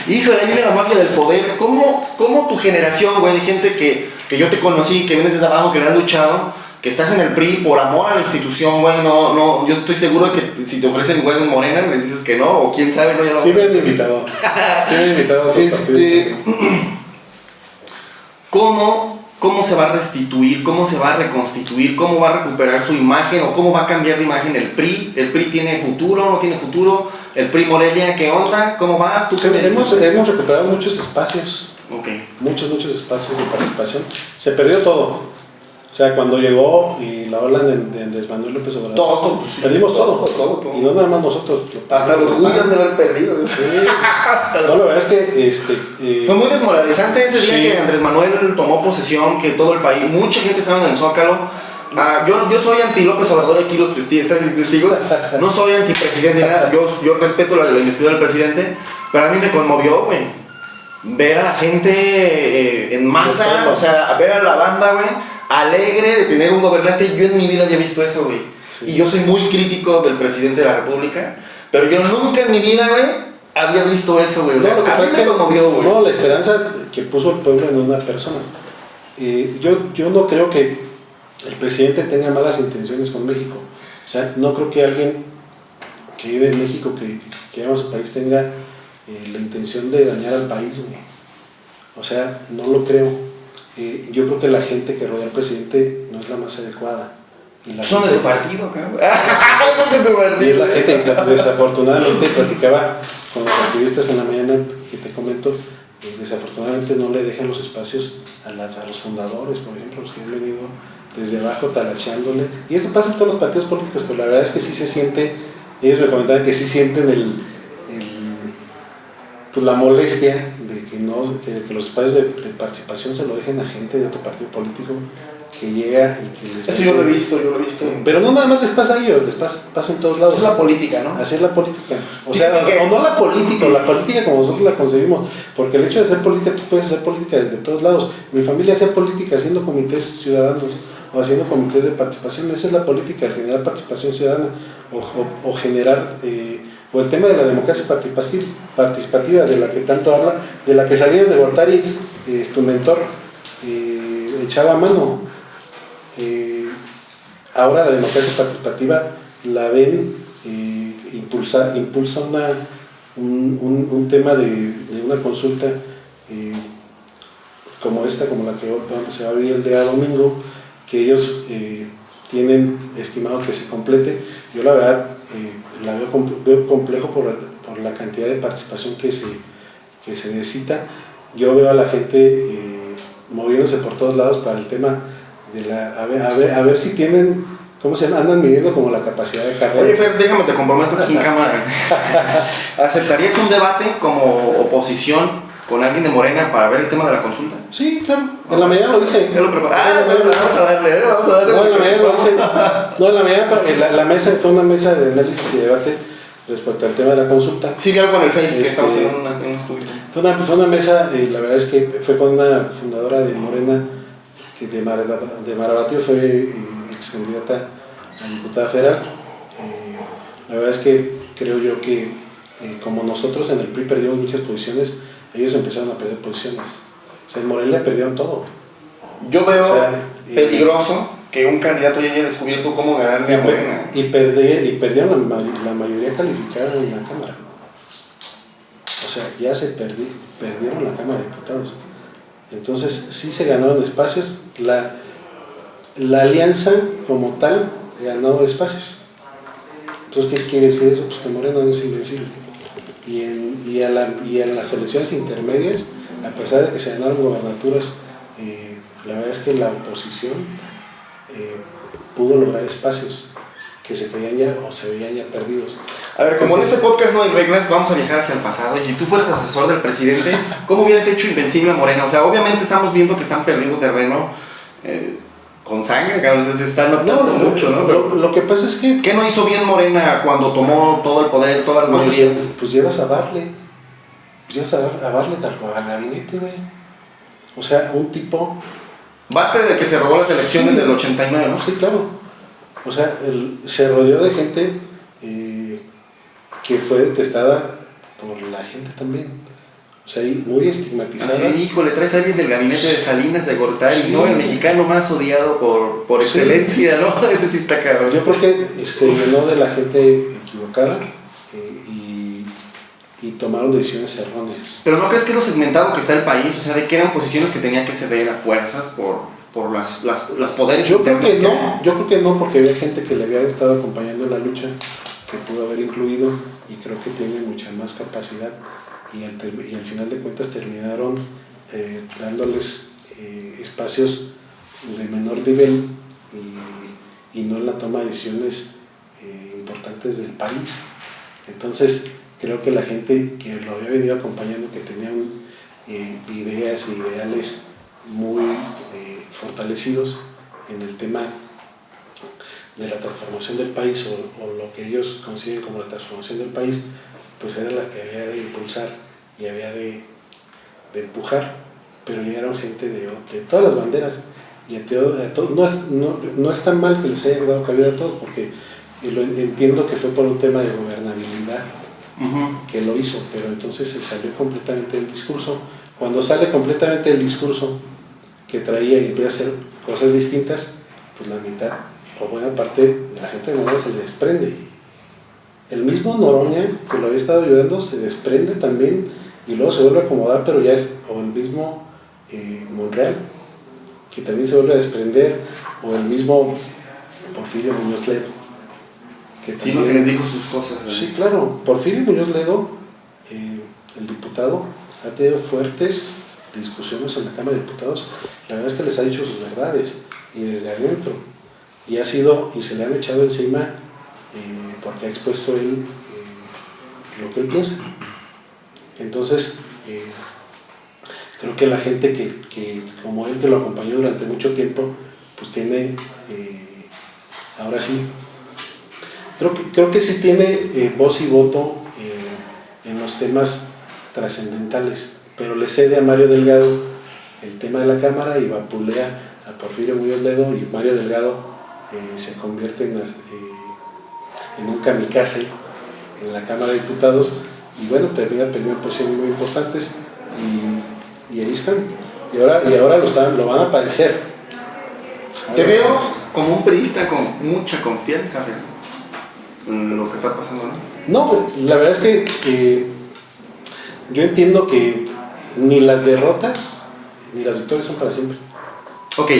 Híjole, ahí viene la mafia del poder. ¿Cómo tu generación, güey, de gente que yo te conocí, que vienes desde abajo, que le has luchado, que estás en el PRI por amor a la institución, güey, no, yo estoy seguro de que si te ofrecen güey en Morena, les dices que no, o quién sabe, no, ya no. Sí me han invitado. Sí me han invitado a otros partidos. ¿Cómo se va a restituir? ¿Cómo se va a reconstituir? ¿Cómo va a recuperar su imagen? ¿O cómo va a cambiar de imagen el PRI? ¿El PRI tiene futuro? ¿No tiene futuro? ¿El PRI Morelia qué onda? ¿Cómo va? ¿Tú hemos recuperado muchos espacios. Okay. Muchos espacios de participación. Se perdió todo. O sea, cuando llegó y la ola de Andrés Manuel López Obrador, Todo, pues, sí, perdimos todo. todo. Y no nada más nosotros. Hasta el orgullo han de haber perdido. No, la verdad es que fue muy desmoralizante ese día sí. que Andrés Manuel tomó posesión, que todo el país, mucha gente estaba en el Zócalo. Yo soy anti López Obrador, aquí los testigos, no soy anti presidente, nada, yo respeto la investidura del presidente, pero a mí me conmovió, güey, ver a la gente en masa, o sea, ver a la banda, güey, alegre de tener un gobernante. Yo en mi vida había visto eso, güey, y yo soy muy crítico del presidente de la república, pero yo nunca en mi vida, güey, había visto eso, güey, o sea, a mí me conmovió, güey. No, la esperanza que puso el pueblo en una persona. Yo no creo que el presidente tenga malas intenciones con México. O sea, no creo que alguien que vive en México, que ama su país, tenga la intención de dañar al país, güey. O sea, no lo creo. Yo creo que la gente que rodea al presidente no es la más adecuada. Son de tu partido, cabrón. Y la gente, desafortunadamente, platicaba con los activistas en la mañana que te comento, desafortunadamente no le dejan los espacios a los fundadores, por ejemplo, los que han venido desde abajo talacheándole. Y eso pasa en todos los partidos políticos, pero la verdad es que sí se siente, ellos me comentaban que sí sienten pues la molestia de que los espacios de participación se lo dejen a gente de otro partido político que llega y que les... Eso yo lo he visto. Pero no nada más les pasa a ellos, les pasa en todos lados. Esa es la política, ¿no? Así es la política. O sea, o no la política como nosotros la concebimos, porque el hecho de hacer política, tú puedes hacer política desde todos lados. Mi familia hacía política haciendo comités ciudadanos o haciendo comités de participación. Esa es la política, generar participación ciudadana o generar... o el tema de la democracia participativa, de la que tanto habla, de la que Salinas de Gortari, tu mentor, echaba mano. Ahora la democracia participativa la ven, impulsa un tema de una consulta como esta, como la que se va a abrir el día domingo, que ellos tienen estimado que se complete. Yo la verdad la veo complejo por la cantidad de participación que se necesita. Yo veo a la gente moviéndose por todos lados para el tema de a ver si tienen, ¿cómo se llama? Andan midiendo como la capacidad de carrera. Oye, Fer, déjame te comprometo aquí en cámara. ¿Aceptarías un debate como oposición con alguien de Morena para ver el tema de la consulta? Sí, claro. En la mañana lo hice. Yo lo preparo. Vamos a darle. No, en la mañana lo hice. No, en la mañana la mesa fue una mesa de análisis y debate respecto al tema de la consulta. Sí, vi algo en el Facebook que estamos en un estudio. Fue una mesa, la verdad es que fue con una fundadora de Morena, que de Marabatío fue ex candidata a diputada federal. La verdad es que creo yo que como nosotros en el PRI perdimos muchas posiciones, ellos empezaron a perder posiciones. O sea, en Morelia perdieron todo. Yo veo peligroso que un candidato ya haya descubierto cómo ganarle a Morena. Y perdieron la mayoría calificada en la Cámara. O sea, ya perdieron la Cámara de Diputados. Entonces, sí se ganaron espacios. La alianza como tal ganó espacios. Entonces, ¿qué quiere decir eso? Pues que Morena no es invencible. Y en las elecciones intermedias, a pesar de que se ganaron gobernaturas, la verdad es que la oposición pudo lograr espacios que se veían ya perdidos. A ver, como en este podcast no hay reglas, vamos a viajar hacia el pasado. Y si tú fueras asesor del presidente, ¿cómo hubieras hecho invencible a Morena? O sea, obviamente estamos viendo que están perdiendo terreno con sangre, cabrón, entonces están notando mucho, ¿no? Pero lo que pasa es que... ¿qué no hizo bien Morena cuando tomó todo el poder, todas las mayorías? Pues llevas a Bartlett. Al gabinete, güey. O sea, un tipo... Bartlett de que se robó las elecciones del 89, ¿no? Sí, claro. O sea, se rodeó de gente que fue detestada por la gente también. O sea, muy estigmatizada. Sí, híjole, traes a alguien del gabinete de Salinas de Gortari, sí. ¿No? El mexicano más odiado por excelencia, sí. ¿No? Ese sí está cabrón. Yo creo que se llenó de la gente equivocada y tomaron decisiones erróneas. Pero ¿no crees que lo segmentado que está el país? O sea, de que eran posiciones que tenían que ceder a fuerzas por las poderes. Yo creo que no, porque había gente que le había estado acompañando en la lucha, que pudo haber incluido, y creo que tiene mucha más capacidad. Y al final de cuentas terminaron dándoles espacios de menor nivel y no en la toma de decisiones importantes del país. Entonces, creo que la gente que lo había venido acompañando, que tenía ideas e ideales muy fortalecidos en el tema de la transformación del país o lo que ellos consiguen como la transformación del país, pues eran las que había de impulsar y había de empujar, pero llegaron gente de todas las banderas y no es tan mal que les haya dado cabida a todos, porque entiendo que fue por un tema de gobernabilidad que lo hizo, pero entonces se salió completamente del discurso. Cuando sale completamente del discurso que traía y empieza a hacer cosas distintas, pues la mitad o buena parte de la gente de Morena se le desprende. El mismo Noroña, que lo había estado ayudando, se desprende también y luego se vuelve a acomodar, pero ya es, o el mismo Monreal, que también se vuelve a desprender, o el mismo Porfirio Muñoz Ledo, que también, sí, no, que les dijo sus cosas, ¿verdad? Sí, claro. Porfirio Muñoz Ledo, el diputado, ha tenido fuertes discusiones en la Cámara de Diputados. La verdad es que les ha dicho sus verdades, y desde adentro, y se le han echado encima porque ha expuesto él lo que él piensa. Entonces, creo que la gente que como él, que lo acompañó durante mucho tiempo, pues tiene, ahora sí, creo que sí tiene voz y voto en los temas trascendentales, pero le cede a Mario Delgado el tema de la Cámara y vapulea a Porfirio Muñoz Ledo, y Mario Delgado se convierte en un kamikaze en la Cámara de Diputados, y bueno, termina perdiendo posiciones muy importantes, y ahí están, y ahora lo van a padecer. Te veo como un priista con mucha confianza en lo que está pasando, ¿no? No, la verdad es que yo entiendo que ni las derrotas ni las victorias son para siempre. Ok,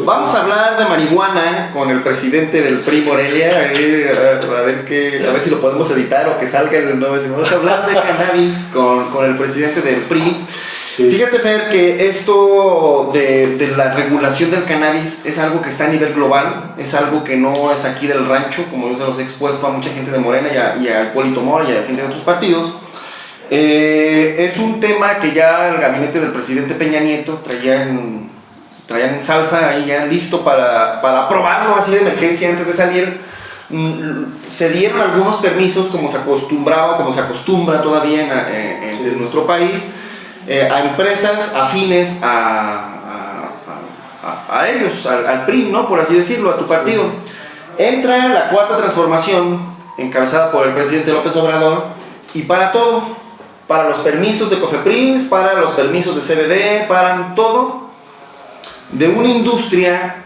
vamos a hablar de marihuana con el presidente del PRI Morelia, a ver si lo podemos editar o que salga el nombre. Vamos a hablar de cannabis con el presidente del PRI. Sí. Fíjate, Fer, que esto de la regulación del cannabis es algo que está a nivel global, es algo que no es aquí del rancho, como yo se los he expuesto a mucha gente de Morena y a Hipólito Mora y a gente de otros partidos. Es un tema que ya el gabinete del presidente Peña Nieto traían en salsa, ahí ya listo para aprobarlo así de emergencia antes de salir. Se dieron algunos permisos, como se acostumbra todavía en nuestro país, a empresas afines a ellos, al PRI, ¿no? Por así decirlo, a tu partido. Entra la Cuarta Transformación, encabezada por el presidente López Obrador, y para todo, para los permisos de COFEPRIS, para los permisos de CBD, para todo, de una industria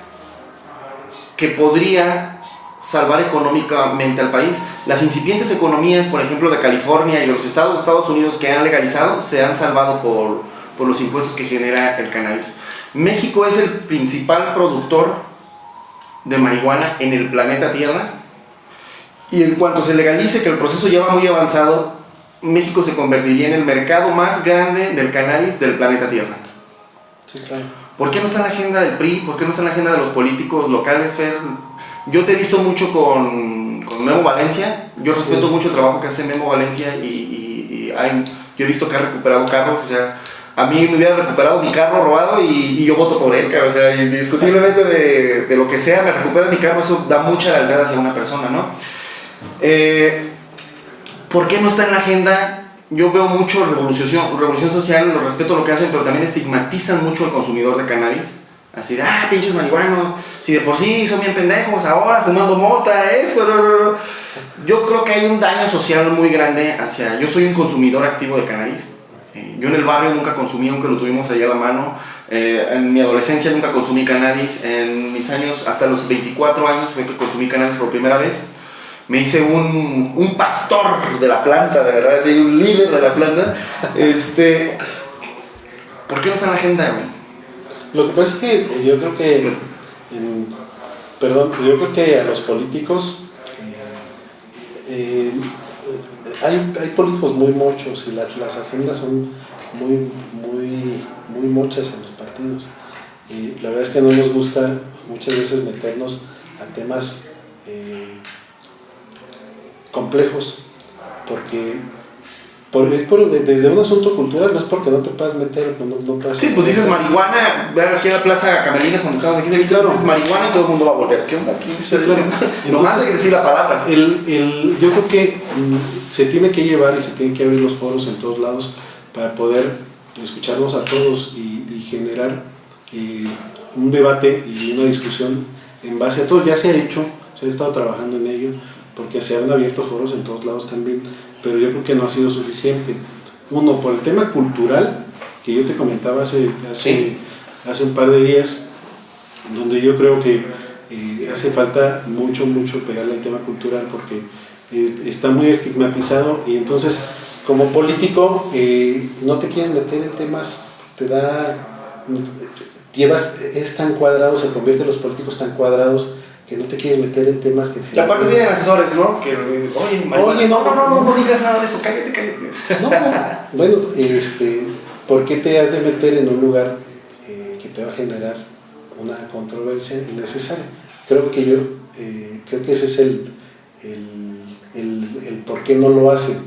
que podría salvar económicamente al país. Las incipientes economías, por ejemplo, de California y de los estados de Estados Unidos que han legalizado, se han salvado por los impuestos que genera el cannabis. México es el principal productor de marihuana en el planeta Tierra, y en cuanto se legalice, que el proceso ya va muy avanzado, México se convertiría en el mercado más grande del cannabis del planeta Tierra. Sí, claro. ¿Por qué no está en la agenda del PRI? ¿Por qué no está en la agenda de los políticos locales, Fer? Yo te he visto mucho con Memo Valencia. Yo respeto mucho el trabajo que hace Memo Valencia yo he visto que ha recuperado carros. O sea, a mí me hubiera recuperado mi carro robado y yo voto por él, o sea, indiscutiblemente de lo que sea, me recupera mi carro. Eso da mucha lealtad hacia una persona, ¿no? ¿Por qué no está en la agenda? Yo veo mucho revolución social, lo respeto lo que hacen, pero también estigmatizan mucho al consumidor de cannabis. Así de, pinches marihuanos, si de por sí son bien pendejos ahora, fumando mota, esto. Yo creo que hay un daño social muy grande yo soy un consumidor activo de cannabis. Yo en el barrio nunca consumí, aunque lo tuvimos allá a la mano. En mi adolescencia nunca consumí cannabis. En mis años, hasta los 24 años, fue que consumí cannabis por primera vez. Me hice un pastor de la planta, de verdad, así, un líder de la planta. ¿Por qué no está en la agenda, güey? Lo que pasa es que yo creo que a los políticos hay políticos muy mochos, y las agendas son muy mochas en los partidos, La verdad es que no nos gusta muchas veces meternos a temas complejos, porque desde un asunto cultural, no es porque no te puedas meter, no puedas. Sí, pues dices marihuana, ve aquí a la Plaza Camerinas, donde estamos aquí, claro. Dices marihuana y todo el mundo va a voltear. ¿Qué onda aquí? Sí, claro. Nomás hay que decir la palabra. Yo creo que se tiene que llevar y se tienen que abrir los foros en todos lados para poder escucharnos a todos y generar un debate y una discusión en base a todo. Ya se ha hecho, se ha estado trabajando en ello, porque se han abierto foros en todos lados también, pero yo creo que no ha sido suficiente. Uno, por el tema cultural, que yo te comentaba hace un par de días, donde yo creo que hace falta mucho pegarle al tema cultural, porque está muy estigmatizado, y entonces como político no te quieres meter en temas, es tan cuadrado, se convierten los políticos tan cuadrados que no te quieres meter en temas que... Y aparte tienen asesores, ¿no? Que, oye, no digas nada de eso, cállate. No, bueno, ¿por qué te has de meter en un lugar que te va a generar una controversia innecesaria? Creo que ese es el por qué no lo hacen,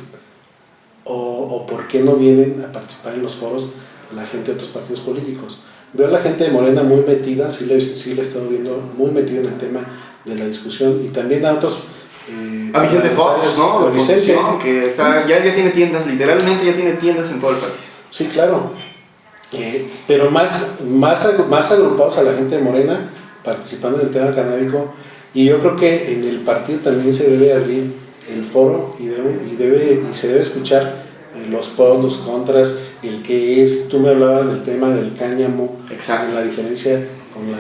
o por qué no vienen a participar en los foros la gente de otros partidos políticos. Veo a la gente de Morena muy metida, sí la he estado viendo muy metida en el tema de la discusión, y también a otros. A Vicente Fox, ¿no? A Vicente, que ya tiene tiendas, literalmente ya tiene tiendas en todo el país. Sí, claro. Pero más agrupados a la gente de Morena, participando en el tema canábico, y yo creo que en el partido también se debe abrir el foro y se debe escuchar los pros, los contras, el que es, tú me hablabas del tema del cáñamo. Exacto. La diferencia con la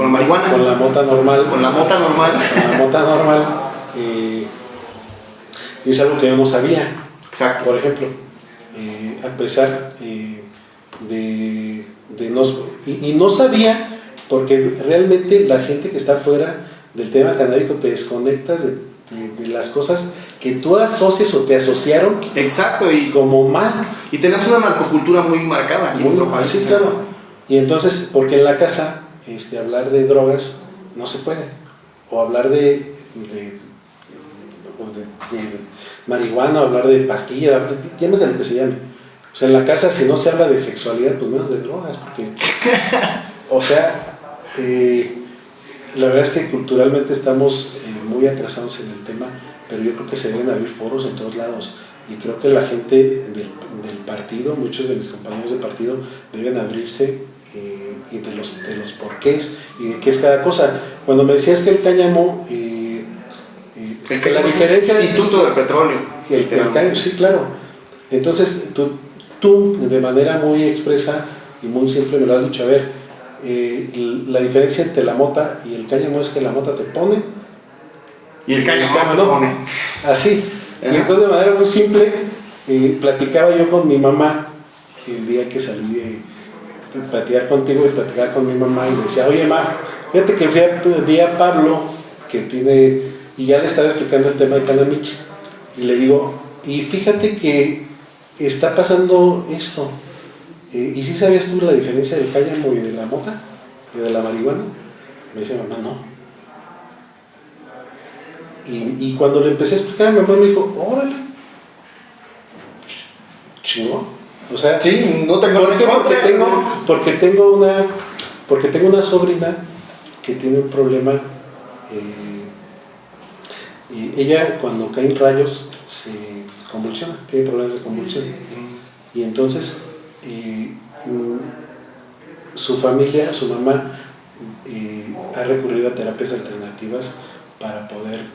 marihuana, con la mota normal. Con la mota normal. Es algo que yo no sabía. Exacto. Por ejemplo, a pesar de no, y no sabía, porque realmente la gente que está fuera del tema canábico te desconectas de las cosas que tú asocias o te asociaron. Exacto, y como mal. Y tenemos una narcocultura muy marcada aquí en nuestro país. Sí, claro. Y entonces, porque en la casa hablar de drogas no se puede, o hablar de marihuana, o hablar de pastilla, llámese lo que se llame. O sea, en la casa, si no se habla de sexualidad, pues menos de drogas, porque o sea, la verdad es que culturalmente estamos muy atrasados en el tema, pero yo creo que se deben abrir foros en todos lados, y creo que la gente del partido, muchos de mis compañeros de partido, deben abrirse y de los porqués y de qué es cada cosa. Cuando me decías que el cáñamo, que la diferencia del instituto del petróleo, el cáñamo, sí, claro. Entonces tú de manera muy expresa y muy simple me lo has dicho. A ver, la diferencia entre la mota y el cáñamo es que la mota te pone y el cáñamo no pone. Así. Y entonces de manera muy simple platicaba yo con mi mamá el día que salí de platicar contigo y platicar con mi mamá, y me decía, oye ma, fíjate que vi a Pablo que tiene, y ya le estaba explicando el tema de Canamich, y le digo, y fíjate que está pasando esto, ¿y si sabías tú la diferencia del cáñamo y de la mota y de la marihuana? Me dice mamá, no. Y cuando le empecé a explicar a mi mamá, me dijo, órale, chingón. O sea, sí, no tengo porque tengo una sobrina que tiene un problema, y ella cuando caen rayos se convulsiona, tiene problemas de convulsión, y entonces su familia, su mamá ha recurrido a terapias alternativas para poder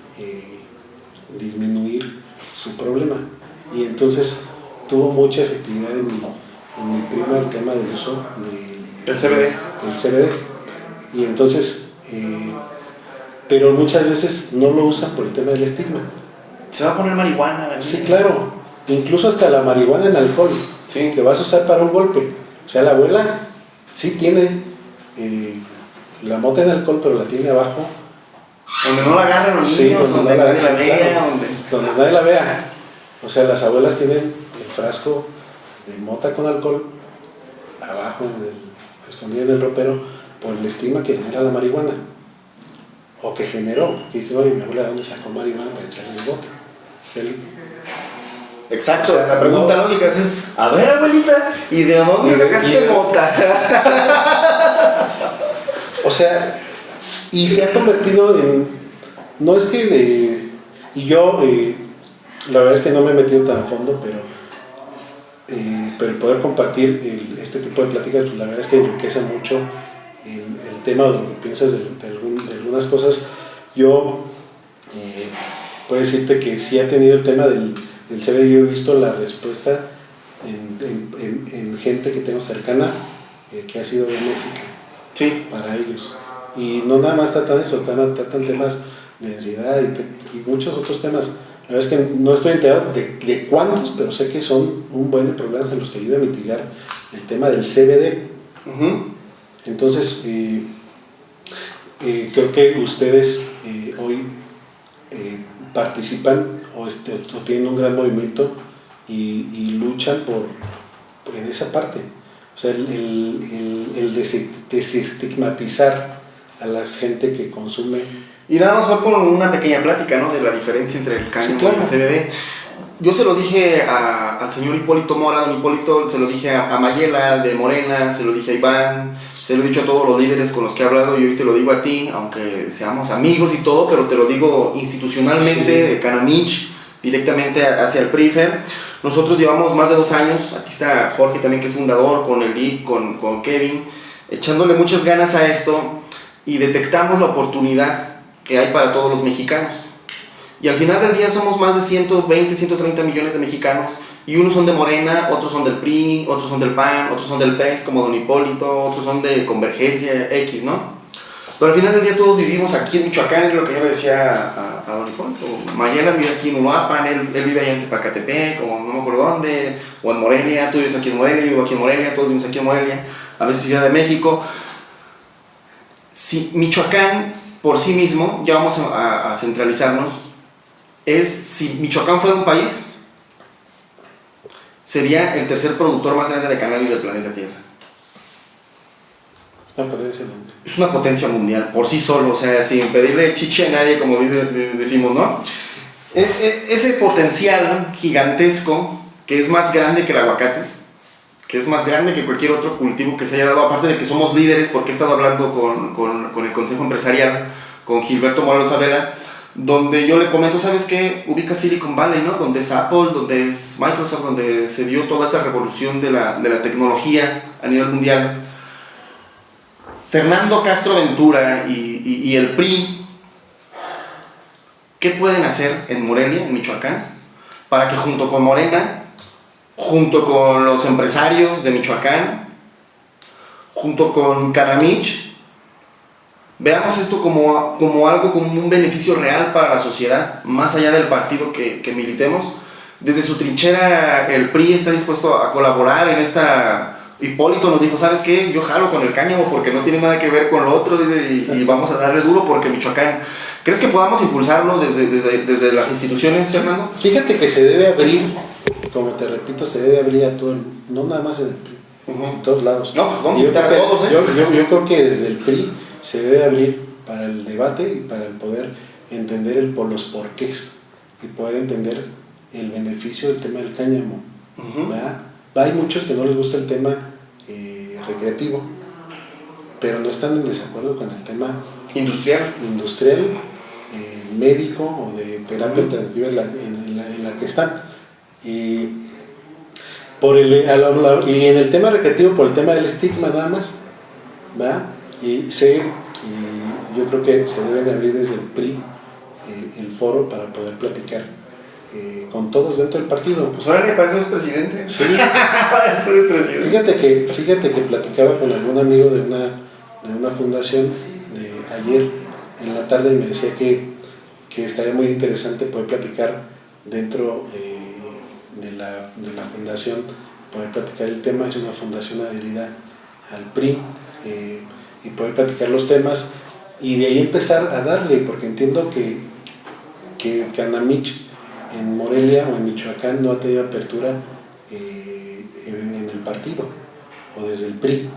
disminuir su problema, y entonces tuvo mucha efectividad en mi prima el tema del uso del CBD. Del CBD. Y entonces, pero muchas veces no lo usan por el tema del estigma. Se va a poner marihuana. Sí, claro. Incluso hasta la marihuana en alcohol, sí, que vas a usar para un golpe. O sea, la abuela sí tiene la mota en alcohol, pero la tiene abajo. Donde no la agarran los niños, donde nadie la vea. Donde nadie la vea. O sea, las abuelas tienen el frasco de mota con alcohol abajo, escondido en el ropero, por el estigma que genera la marihuana, o que generó, que dice, oye, mi abuela, ¿de dónde sacó marihuana para echarse el bote? Exacto, O sea, la pregunta lógica es, a ver, abuelita, ¿y de dónde sacaste mota? O sea, y se ha convertido en, no es que de, y yo, la verdad es que no me he metido tan a fondo, pero el poder compartir este tipo de pláticas, pues la verdad es que enriquece mucho el tema de lo que piensas de algunas cosas. Yo puedo decirte que sí ha tenido el tema del CBD. Yo he visto la respuesta en gente que tengo cercana que ha sido benéfica, sí, para ellos. Y no nada más tratan eso, tratan temas de ansiedad y muchos otros temas. La verdad es que no estoy enterado de cuántos, pero sé que son un buen de problemas en los que ayuda a mitigar el tema del CBD. Entonces, creo que ustedes hoy participan o tienen un gran movimiento y luchan en esa parte. O sea, el desestigmatizar a la gente que consume. Y nada más fue por una pequeña plática, ¿no? De la diferencia entre el cáñamo y el CBD. Yo se lo dije al señor Hipólito Mora, don Hipólito, se lo dije a Mayela de Morena, se lo dije a Iván, se lo he dicho a todos los líderes con los que he hablado y hoy te lo digo a ti, aunque seamos amigos y todo, pero te lo digo institucionalmente, de Canamich, directamente hacia el PRIFER. Nosotros llevamos más de 2 años, aquí está Jorge también que es fundador, con el Lick, con Kevin, echándole muchas ganas a esto y detectamos la oportunidad que hay para todos los mexicanos. Y al final del día somos más de 120, 130 millones de mexicanos y unos son de Morena, otros son del PRI, otros son del PAN, otros son del PES como don Hipólito, otros son de Convergencia X, ¿no? Pero al final del día todos vivimos aquí en Michoacán, es lo que yo le decía a don Hipólito. Mayela vive aquí en Uruapan, él vive allá en Tepacatepec, o no me acuerdo dónde, o en Morelia, tú vives aquí en Morelia, yo vivo aquí en Morelia, todos vivimos aquí en Morelia, a veces Ciudad de México. Si Michoacán por sí mismo, ya vamos a centralizarnos, si Michoacán fuera un país, sería el tercer productor más grande de cannabis del planeta Tierra. Es una potencia mundial, por sí solo, o sea, sin pedirle chiche a nadie, como decimos, ¿no? Ese potencial gigantesco, que es más grande que el aguacate, que es más grande que cualquier otro cultivo que se haya dado, aparte de que somos líderes, porque he estado hablando con el Consejo Empresarial, con Gilberto Morelos Favela, donde yo le comento, ¿sabes qué? Ubica Silicon Valley, ¿no? Donde es Apple, donde es Microsoft, donde se dio toda esa revolución de la tecnología a nivel mundial. Fernando Castro Ventura y el PRI, ¿qué pueden hacer en Morelia, en Michoacán, para que junto con Morena, junto con los empresarios de Michoacán, junto con Canamich, veamos esto como algo, como un beneficio real para la sociedad, más allá del partido que militemos? Desde su trinchera, el PRI está dispuesto a colaborar en esta. Hipólito nos dijo, ¿sabes qué? Yo jalo con el cáñamo porque no tiene nada que ver con lo otro y vamos a darle duro porque Michoacán. ¿Crees que podamos impulsarlo desde las instituciones, Fernando? Fíjate que se debe abrir, como te repito, se debe abrir a todo, no nada más en el PRI, en todos lados. No, pues vamos a invitar a todos, ¿eh? Yo creo que desde el PRI se debe abrir para el debate y para el poder entender los porqués y poder entender el beneficio del tema del cáñamo. Hay muchos que no les gusta el tema recreativo, pero no están en desacuerdo con el tema industrial, médico o de terapia alternativa en la que están. Y en el tema recreativo, por el tema del estigma nada más, ¿verdad? Y yo creo que se deben de abrir desde el PRI el foro para poder platicar con todos dentro del partido. Pues órale, para eso es presidente. Sí. Para eso es presidente. Fíjate que platicaba con algún amigo de una fundación ayer en la tarde y me decía que estaría muy interesante poder platicar dentro de la fundación, poder platicar el tema. Es una fundación adherida al PRI y poder platicar los temas y de ahí empezar a darle, porque entiendo que Canamich en Morelia o en Michoacán no ha tenido apertura en el partido o desde el PRI.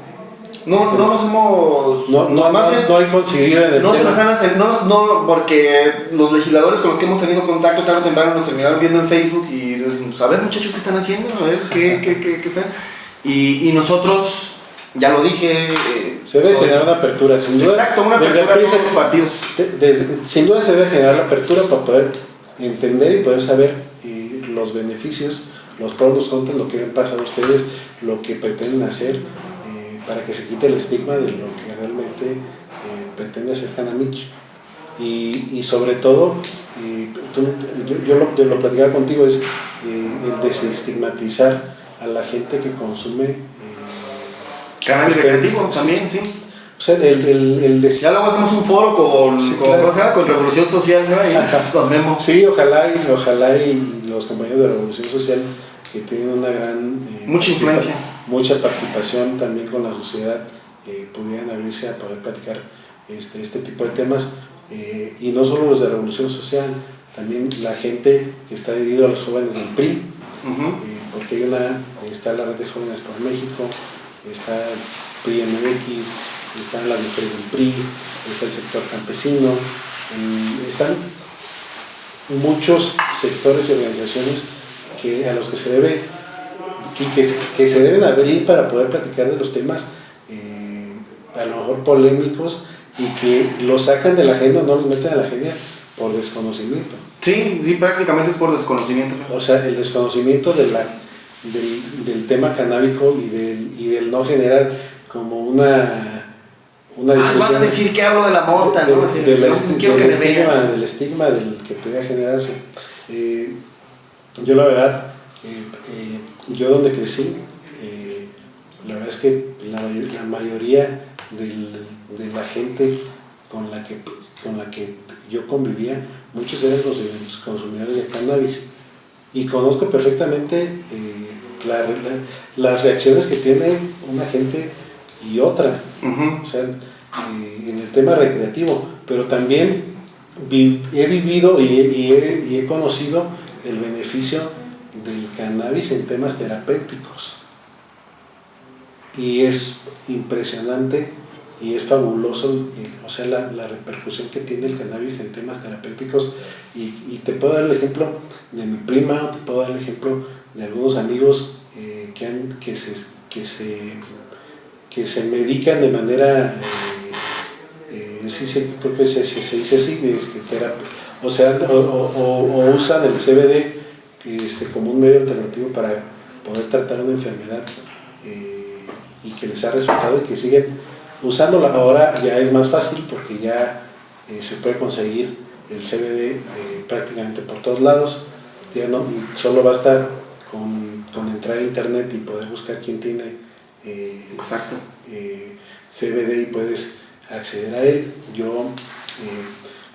No nos hemos... No hay coincidido en el no tema. se nos han acercado, no, porque los legisladores con los que hemos tenido contacto tarde o temprano nos terminaron viendo en Facebook y decimos, a ver muchachos, ¿qué están haciendo? A ver, ¿qué están? Y nosotros, ya lo dije... se debe generar una apertura, sin duda. Exacto, una apertura a todos los partidos. Sin duda se debe generar la apertura para poder entender y poder saber los beneficios, los pros, los contras, lo que les pasa a ustedes, lo que pretenden hacer, para que se quite el estigma de lo que realmente pretende hacer Canamich. Y sobre todo, yo lo platicaba contigo, es el desestigmatizar a la gente que consume cannabis recreativo también, sí. O sea, ya luego hacemos un foro con Revolución Social, ¿no? Con Memo. Sí, ojalá y los compañeros de Revolución Social, que tienen una gran... mucha influencia. Mucha participación también con la sociedad, pudieran abrirse a poder platicar este tipo de temas. Y no solo los de Revolución Social, también la gente que está adherido a los jóvenes del PRI, porque está la Red de Jóvenes por México, está el PRI MX, están las mujeres del PRI, está el sector campesino, están muchos sectores y organizaciones a los que se debe que se deben abrir para poder platicar de los temas a lo mejor polémicos y que los sacan de la agenda, no los meten a la agenda por desconocimiento. Sí, prácticamente es por desconocimiento. O sea, el desconocimiento del tema canábico y del no generar como una discusión. Van a decir que hablo de la mota, ¿no? Del estigma del que podía generarse. Yo la verdad, yo donde crecí, la verdad es que la mayoría de la gente con la que yo convivía, muchos eran los consumidores de cannabis, y conozco perfectamente las reacciones que tiene una gente y otra, o sea, en el tema recreativo, pero también he vivido y he conocido el beneficio del cannabis en temas terapéuticos, y es impresionante y es fabuloso, o sea, la repercusión que tiene el cannabis en temas terapéuticos, y te puedo dar el ejemplo de mi prima, o te puedo dar el ejemplo de algunos amigos que se medican de manera, creo que se dice así, o sea, o usan el CBD como un medio alternativo para poder tratar una enfermedad, y que les ha resultado y que siguen usándola. Ahora ya es más fácil porque ya se puede conseguir el CBD prácticamente por todos lados. Ya no, solo basta con entrar a internet y poder buscar quién tiene CBD y puedes acceder a él. Yo,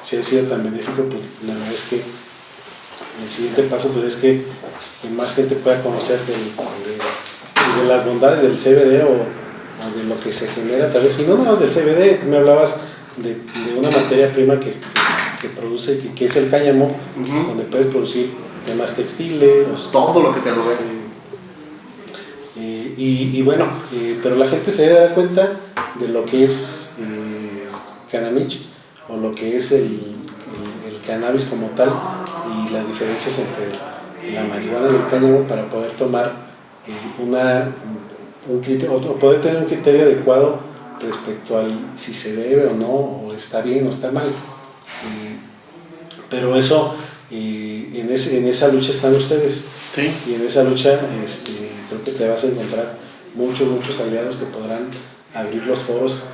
si ha sido tan benéfico, pues la verdad es que el siguiente paso pues, es que más gente pueda conocer de las bondades del CBD o de lo que se genera, tal vez, si no nada más del CBD. Me hablabas de una materia prima que produce, que es el cáñamo, donde puedes producir temas textiles, todo lo que te rodea. Y bueno, pero la gente se debe dar cuenta de lo que es Canamich, o lo que es el cannabis como tal, y las diferencias entre la marihuana y el cáñamo, para poder tomar poder tener un criterio adecuado respecto al si se debe o no, o está bien o está mal. Pero eso, en esa lucha están ustedes. Sí. Y en esa lucha creo que te vas a encontrar muchos aliados que podrán abrir los foros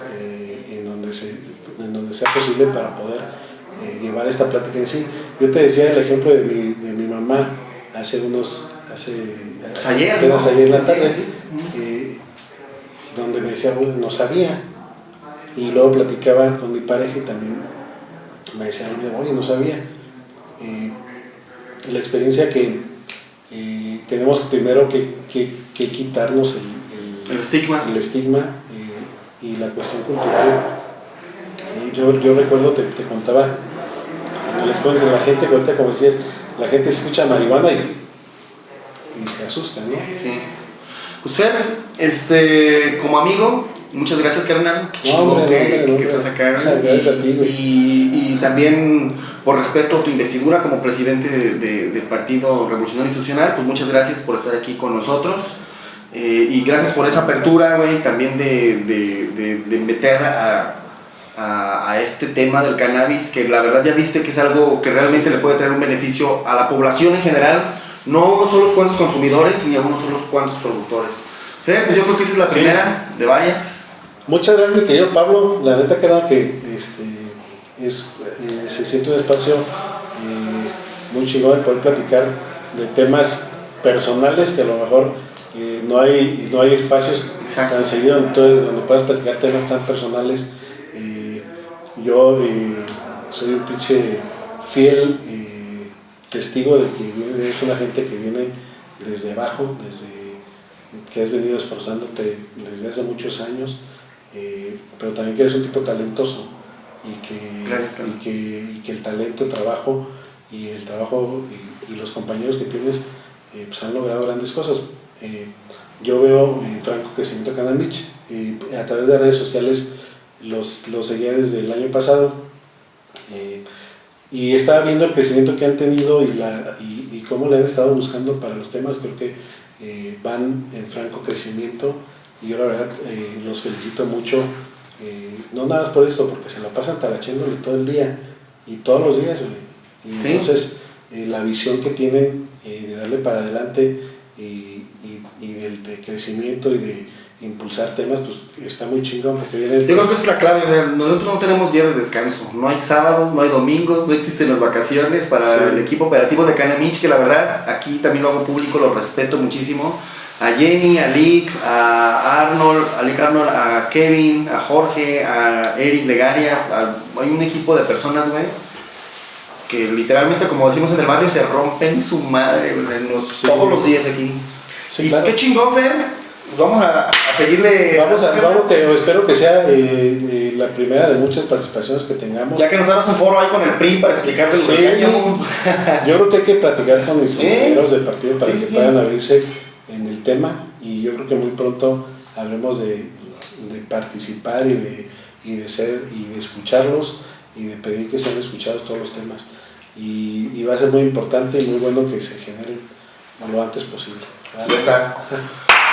en donde sea posible para poder llevar esta plática en sí. Yo te decía el ejemplo de mi mamá apenas ayer en la tarde, donde me decía, bueno, no sabía, y luego platicaba con mi pareja y también me decía, oye, no sabía. La experiencia que tenemos primero que quitarnos el estigma y la cuestión cultural. Yo recuerdo, te contaba, les cuento, la gente, ahorita como decías, la gente escucha marihuana y se asusta, ¿no? Sí. Pues Fer, como amigo, Muchas gracias, carnal. Qué No, chingón hombre, que estás acá. Gracias a ti, güey. Y también por respeto a tu investidura como presidente del Partido Revolucionario Institucional, pues muchas gracias por estar aquí con nosotros. Y gracias por esa apertura, güey, también de meter a este tema del cannabis, que la verdad ya viste que es algo que realmente le puede traer un beneficio a la población en general, no a unos solos cuantos consumidores ni a unos solos cuantos productores. Pues yo creo que esa es la primera de varias. Muchas gracias, querido Pablo. La neta, creo que se siente un espacio muy chingón de poder platicar de temas personales que a lo mejor no hay espacios tan seguidos donde puedas platicar temas tan personales. Yo soy un pinche fiel testigo de que es una gente que viene desde abajo, que has venido esforzándote desde hace muchos años, pero también que eres un tipo talentoso y que el talento, el trabajo y los compañeros que tienes pues han logrado grandes cosas. Yo veo en franco crecimiento Canamich a través de redes sociales. Los seguía desde el año pasado y estaba viendo el crecimiento que han tenido y cómo le han estado buscando para los temas. Creo que van en franco crecimiento y yo la verdad los felicito mucho, no nada más por esto, porque se la pasan talacheándole todo el día y todos los días, güey. Y ¿sí? Entonces la visión que tienen de darle para adelante y de crecimiento y de impulsar temas, pues está muy chingón, porque viene yo creo que esa es la clave. O sea, nosotros no tenemos día de descanso, no hay sábados, no hay domingos, no existen las vacaciones para el equipo operativo de Canamich, que la verdad aquí también lo hago público, lo respeto muchísimo. A Jenny, a Lick, a Arnold, a Kevin, a Jorge, a Eric Legaria, hay un equipo de personas, güey, que literalmente, como decimos en el barrio, se rompen su madre, güey, todos los días aquí. Sí, y claro. Qué chingón, Fer. Pues vamos a seguirle. Espero que sea la primera de muchas participaciones que tengamos. Ya que nos hagas un foro ahí con el PRI para explicarte lo que cáñamo. Yo creo que hay que platicar con mis compañeros del partido para que puedan abrirse en el tema, y yo creo que muy pronto habremos de participar y de escucharlos y de pedir que sean escuchados todos los temas. Y va a ser muy importante y muy bueno que se generen lo antes posible. Ya está.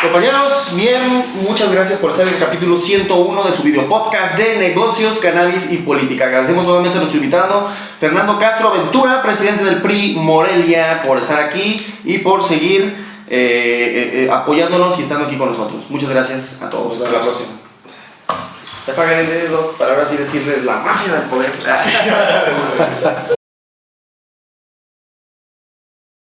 Compañeros, bien, muchas gracias por estar en el capítulo 101 de su video podcast de negocios, cannabis y política. Agradecemos nuevamente a nuestro invitado, Fernando Castro Ventura, presidente del PRI Morelia, por estar aquí y por seguir apoyándonos y estando aquí con nosotros. Muchas gracias a todos. Hasta la próxima. Te apagan el dedo para ahora sí decirles la magia del poder.